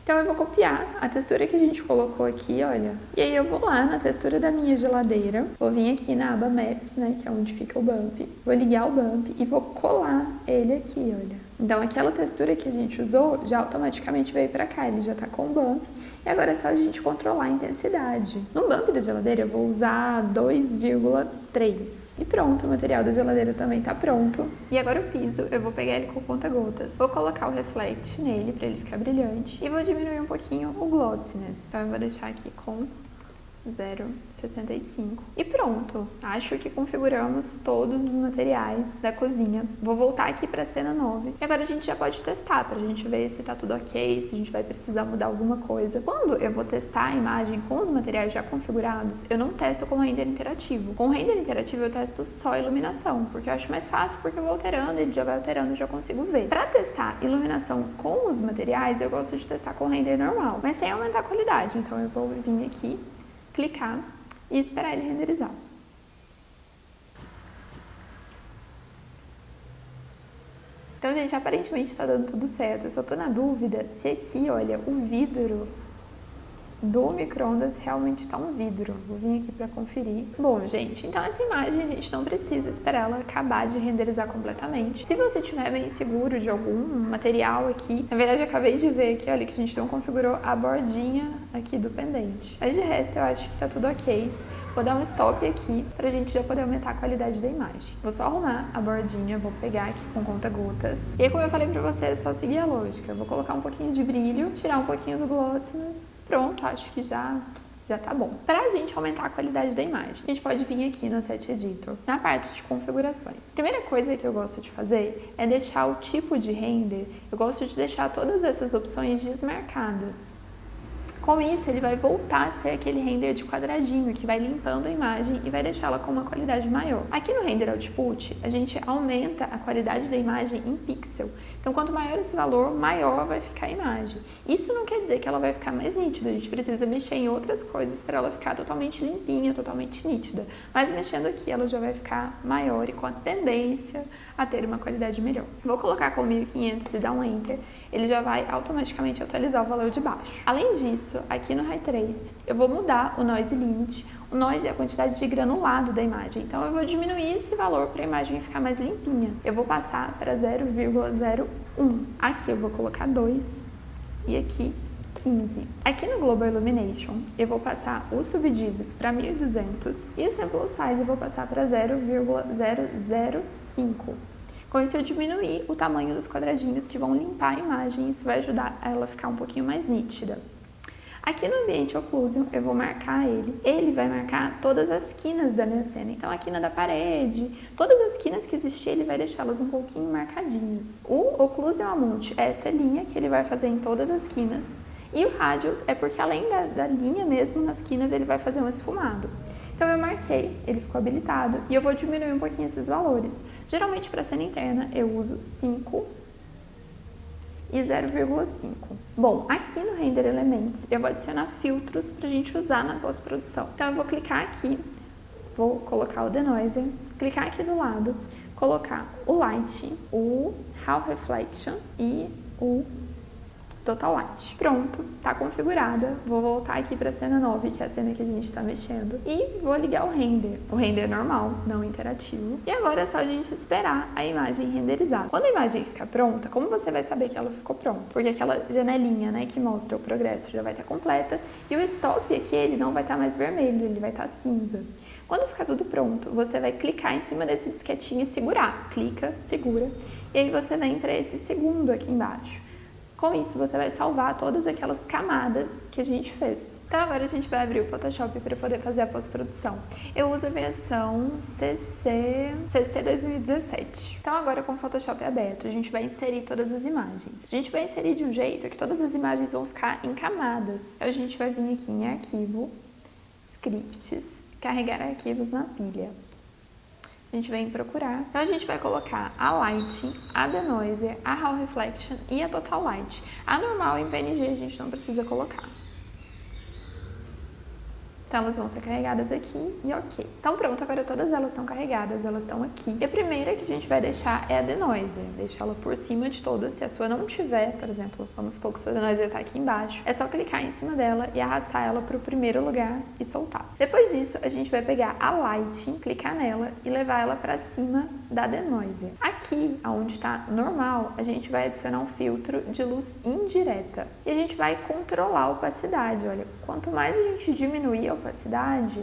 Então eu vou copiar a textura que a gente colocou aqui, olha. E aí eu vou lá na textura da minha geladeira, vou vir aqui na aba Maps, né, que é onde fica o bump. Vou ligar o bump e vou colar ele aqui, olha. Então aquela textura que a gente usou já automaticamente veio pra cá, ele já tá com o bump. E agora é só a gente controlar a intensidade. No bump da geladeira eu vou usar 2,3. E pronto, o material da geladeira também tá pronto. E agora o piso, eu vou pegar ele com conta-gotas. Vou colocar o Reflect nele pra ele ficar brilhante. E vou diminuir um pouquinho o glossiness. Então eu vou deixar aqui com 0,75. E pronto, acho que configuramos todos os materiais da cozinha. Vou voltar aqui para a cena 9. E agora a gente já pode testar, pra gente ver se tá tudo ok, se a gente vai precisar mudar alguma coisa. Quando eu vou testar a imagem com os materiais já configurados, eu não testo com render interativo. Com render interativo eu testo só iluminação, porque eu acho mais fácil, porque eu vou alterando, ele já vai alterando e já consigo ver. Para testar iluminação com os materiais, eu gosto de testar com render normal, mas sem aumentar a qualidade. Então eu vou vir aqui, clicar e esperar ele renderizar. Então, gente, aparentemente está dando tudo certo. Eu só tô na dúvida se aqui, olha, o vidro do micro-ondas realmente está um vidro. Vou vir aqui para conferir. Bom, gente, então essa imagem a gente não precisa esperar ela acabar de renderizar completamente. Se você estiver bem seguro de algum material aqui, na verdade eu acabei de ver aqui, olha, que a gente não configurou a bordinha aqui do pendente. Mas de resto eu acho que tá tudo ok. Vou dar um stop aqui pra gente já poder aumentar a qualidade da imagem. Vou só arrumar a bordinha, vou pegar aqui com conta-gotas. E aí, como eu falei pra vocês, é só seguir a lógica. Eu vou colocar um pouquinho de brilho, tirar um pouquinho do glossiness. Pronto, acho que já tá bom. Pra gente aumentar a qualidade da imagem, a gente pode vir aqui no Set Editor, na parte de configurações. Primeira coisa que eu gosto de fazer é deixar o tipo de render, eu gosto de deixar todas essas opções desmarcadas. Com isso, ele vai voltar a ser aquele render de quadradinho, que vai limpando a imagem e vai deixá-la com uma qualidade maior. Aqui no Render Output, a gente aumenta a qualidade da imagem em pixel. Então, quanto maior esse valor, maior vai ficar a imagem. Isso não quer dizer que ela vai ficar mais nítida, a gente precisa mexer em outras coisas para ela ficar totalmente limpinha, totalmente nítida. Mas mexendo aqui, ela já vai ficar maior e com a tendência a ter uma qualidade melhor. Vou colocar com 1500 e dar um Enter, ele já vai automaticamente atualizar o valor de baixo. Além disso, aqui no High Trace, eu vou mudar o Noise Limit. O Noise é a quantidade de granulado da imagem, então eu vou diminuir esse valor para a imagem ficar mais limpinha. Eu vou passar para 0,01. Aqui eu vou colocar 2 e aqui 15. Aqui no Global Illumination, eu vou passar os subdivs para 1200 e o Sample Size eu vou passar para 0,005. Com isso eu diminuir o tamanho dos quadradinhos que vão limpar a imagem e isso vai ajudar ela a ficar um pouquinho mais nítida. Aqui no ambiente Occlusion eu vou marcar ele vai marcar todas as quinas da minha cena, então a quina da parede, todas as quinas que existir ele vai deixá-las um pouquinho marcadinhas. O Occlusion Amount é essa linha que ele vai fazer em todas as quinas E o radius é porque além da linha mesmo, nas quinas ele vai fazer um esfumado. Então eu marquei, ele ficou habilitado e eu vou diminuir um pouquinho esses valores. Geralmente para cena interna eu uso 5 e 0,5. Bom, aqui no Render Elements eu vou adicionar filtros pra gente usar na pós-produção. Então eu vou clicar aqui, vou colocar o Denoiser, clicar aqui do lado, colocar o Light, o Hall Reflection e o Total Light. Pronto, tá configurada. Vou voltar aqui para a cena 9, que é a cena que a gente está mexendo, e vou ligar o render normal, não interativo. E agora é só a gente esperar a imagem renderizar. Quando a imagem ficar pronta, como você vai saber que ela ficou pronta? Porque aquela janelinha, né, que mostra o progresso já vai estar completa, e o stop aqui, ele não vai estar mais vermelho, ele vai estar cinza. Quando ficar tudo pronto, você vai clicar em cima desse disquetinho e segurar. Clica, segura, e aí você vem para esse segundo aqui embaixo. Com isso, você vai salvar todas aquelas camadas que a gente fez. Então, agora a gente vai abrir o Photoshop para poder fazer a pós-produção. Eu uso a versão CC 2017. Então, agora com o Photoshop aberto, a gente vai inserir todas as imagens. A gente vai inserir de um jeito que todas as imagens vão ficar em camadas. Então, a gente vai vir aqui em Arquivo, Scripts, Carregar arquivos na pilha. A gente vem procurar. Então a gente vai colocar a Light, a Denoiser, a Hall Reflection e a Total Light. A normal em PNG a gente não precisa colocar. Então elas vão ser carregadas aqui e ok. Então pronto, agora todas elas estão carregadas, elas estão aqui. E a primeira que a gente vai deixar é a Denoiser. Deixa ela por cima de todas. Se a sua não tiver, por exemplo, vamos supor que a sua Denoiser está aqui embaixo, é só clicar em cima dela e arrastar ela para o primeiro lugar e soltar. Depois disso, a gente vai pegar a Light, clicar nela e levar ela para cima da Denoiser. Aqui, onde está normal, a gente vai adicionar um filtro de luz indireta. E a gente vai controlar a opacidade. Olha, quanto mais a gente diminuir a opacidade,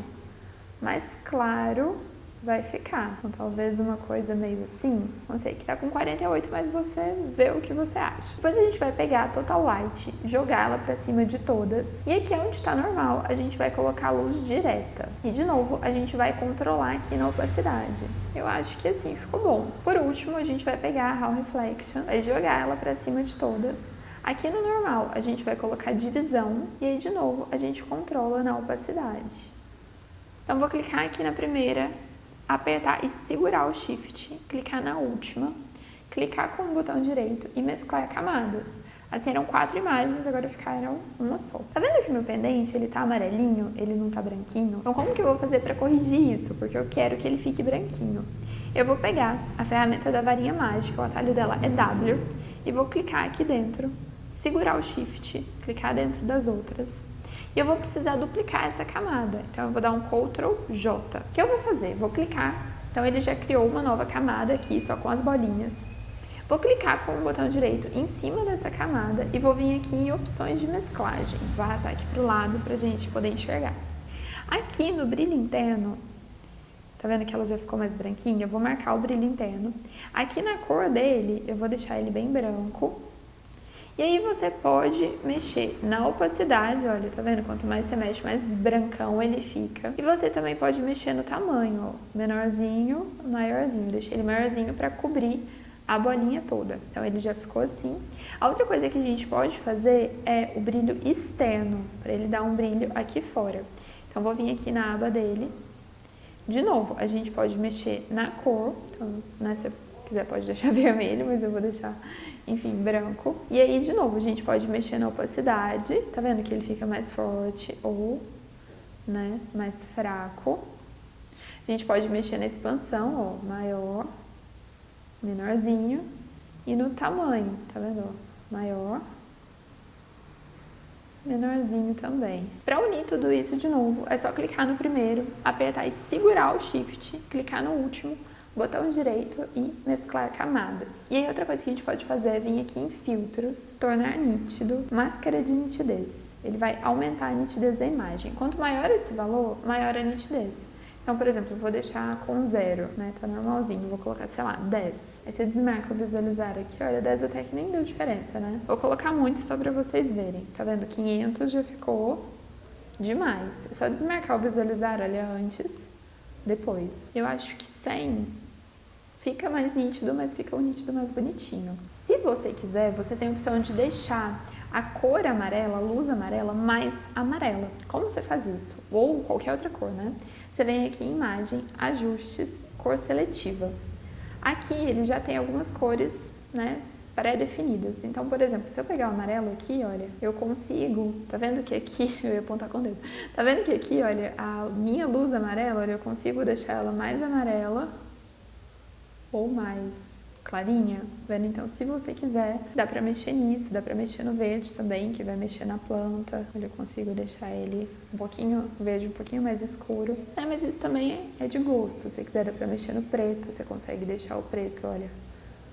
mais claro vai ficar. Então, talvez uma coisa meio assim, não sei, que tá com 48, mas você vê o que você acha. Depois a gente vai pegar a Total Light, jogar ela pra cima de todas. E aqui onde tá normal, a gente vai colocar a luz direta. E de novo, a gente vai controlar aqui na opacidade. Eu acho que assim ficou bom. Por último, a gente vai pegar a Hall Reflection, vai jogar ela pra cima de todas. Aqui no normal, a gente vai colocar divisão e aí, de novo, a gente controla na opacidade. Então, vou clicar aqui na primeira, apertar e segurar o Shift, clicar na última, clicar com o botão direito e mesclar camadas. Assim, eram 4 imagens, agora ficaram uma só. Tá vendo que meu pendente, ele tá amarelinho, ele não tá branquinho? Então, como que eu vou fazer para corrigir isso? Porque eu quero que ele fique branquinho. Eu vou pegar a ferramenta da varinha mágica, o atalho dela é W, e vou clicar aqui dentro, segurar o Shift, clicar dentro das outras. E eu vou precisar duplicar essa camada. Então, eu vou dar um Ctrl J. O que eu vou fazer? Vou clicar. Então, ele já criou uma nova camada aqui, só com as bolinhas. Vou clicar com o botão direito em cima dessa camada e vou vir aqui em opções de mesclagem. Vou arrastar aqui pro lado pra gente poder enxergar. Aqui no brilho interno, tá vendo que ela já ficou mais branquinha? Eu vou marcar o brilho interno. Aqui na cor dele, eu vou deixar ele bem branco. E aí você pode mexer na opacidade, olha, tá vendo? Quanto mais você mexe, mais brancão ele fica. E você também pode mexer no tamanho, ó, menorzinho, maiorzinho. Deixei ele maiorzinho para cobrir a bolinha toda. Então ele já ficou assim. A outra coisa que a gente pode fazer é o brilho externo, para ele dar um brilho aqui fora. Então vou vir aqui na aba dele. De novo, a gente pode mexer na cor, então, né, se quiser pode deixar vermelho, mas eu vou deixar, enfim, branco. E aí, de novo, a gente pode mexer na opacidade, tá vendo que ele fica mais forte ou, né, mais fraco. A gente pode mexer na expansão, ó, maior, menorzinho, e no tamanho, tá vendo, ó, maior, menorzinho também. Para unir tudo isso de novo, é só clicar no primeiro, apertar e segurar o Shift, clicar no último, botão direito e mesclar camadas. E aí outra coisa que a gente pode fazer é vir aqui em filtros, tornar nítido, máscara de nitidez. Ele vai aumentar a nitidez da imagem. Quanto maior esse valor, maior a nitidez. Então, por exemplo, eu vou deixar com 0, né? Tá normalzinho. Vou colocar, sei lá, 10. Aí você desmarca o visualizar aqui. Olha, 10 até que nem deu diferença, né? Vou colocar muito só pra vocês verem. Tá vendo? 500 já ficou demais. É só desmarcar o visualizar, olha, antes, depois. Eu acho que 100 fica mais nítido, mas fica um nítido mais bonitinho. Se você quiser, você tem a opção de deixar a cor amarela, a luz amarela mais amarela. Como você faz isso? Ou qualquer outra cor, né? Você vem aqui em imagem, ajustes, cor seletiva. Aqui ele já tem algumas cores, né, pré-definidas. Então, por exemplo, se eu pegar o amarelo aqui, olha, eu consigo, tá vendo que aqui, eu ia apontar com o dedo, tá vendo que aqui, olha, a minha luz amarela, olha, eu consigo deixar ela mais amarela ou mais clarinha, vendo? Então, se você quiser, dá pra mexer nisso, dá pra mexer no verde também, que vai mexer na planta. Olha, eu consigo deixar ele um pouquinho verde, um pouquinho mais escuro. Mas isso também é de gosto. Se você quiser, dá pra mexer no preto, você consegue deixar o preto, olha,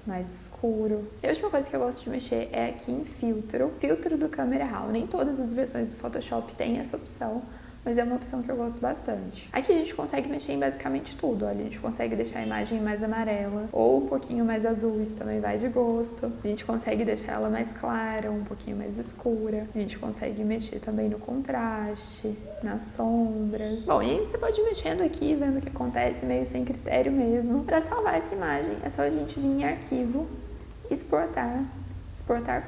mais escuro. E a última coisa que eu gosto de mexer é aqui em filtro do Camera Raw. Nem todas as versões do Photoshop têm essa opção, mas é uma opção que eu gosto bastante. Aqui a gente consegue mexer em basicamente tudo, olha, a gente consegue deixar a imagem mais amarela ou um pouquinho mais azul, isso também vai de gosto. A gente consegue deixar ela mais clara, um pouquinho mais escura. A gente consegue mexer também no contraste, nas sombras. Bom, e aí você pode ir mexendo aqui, vendo o que acontece, meio sem critério mesmo. Para salvar essa imagem, é só a gente vir em arquivo, exportar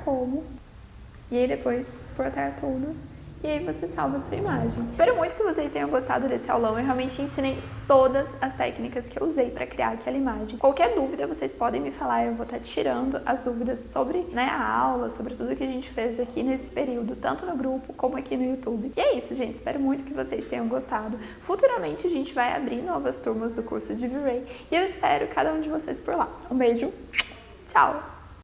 como, e aí depois exportar tudo. E aí você salva a sua imagem. Espero muito que vocês tenham gostado desse aulão. Eu realmente ensinei todas as técnicas que eu usei para criar aquela imagem. Qualquer dúvida vocês podem me falar, eu vou estar tirando as dúvidas sobre, né, a aula, sobre tudo que a gente fez aqui nesse período, tanto no grupo como aqui no YouTube. E é isso, gente. Espero muito que vocês tenham gostado. Futuramente a gente vai abrir novas turmas do curso de V-Ray e eu espero cada um de vocês por lá. Um beijo, tchau!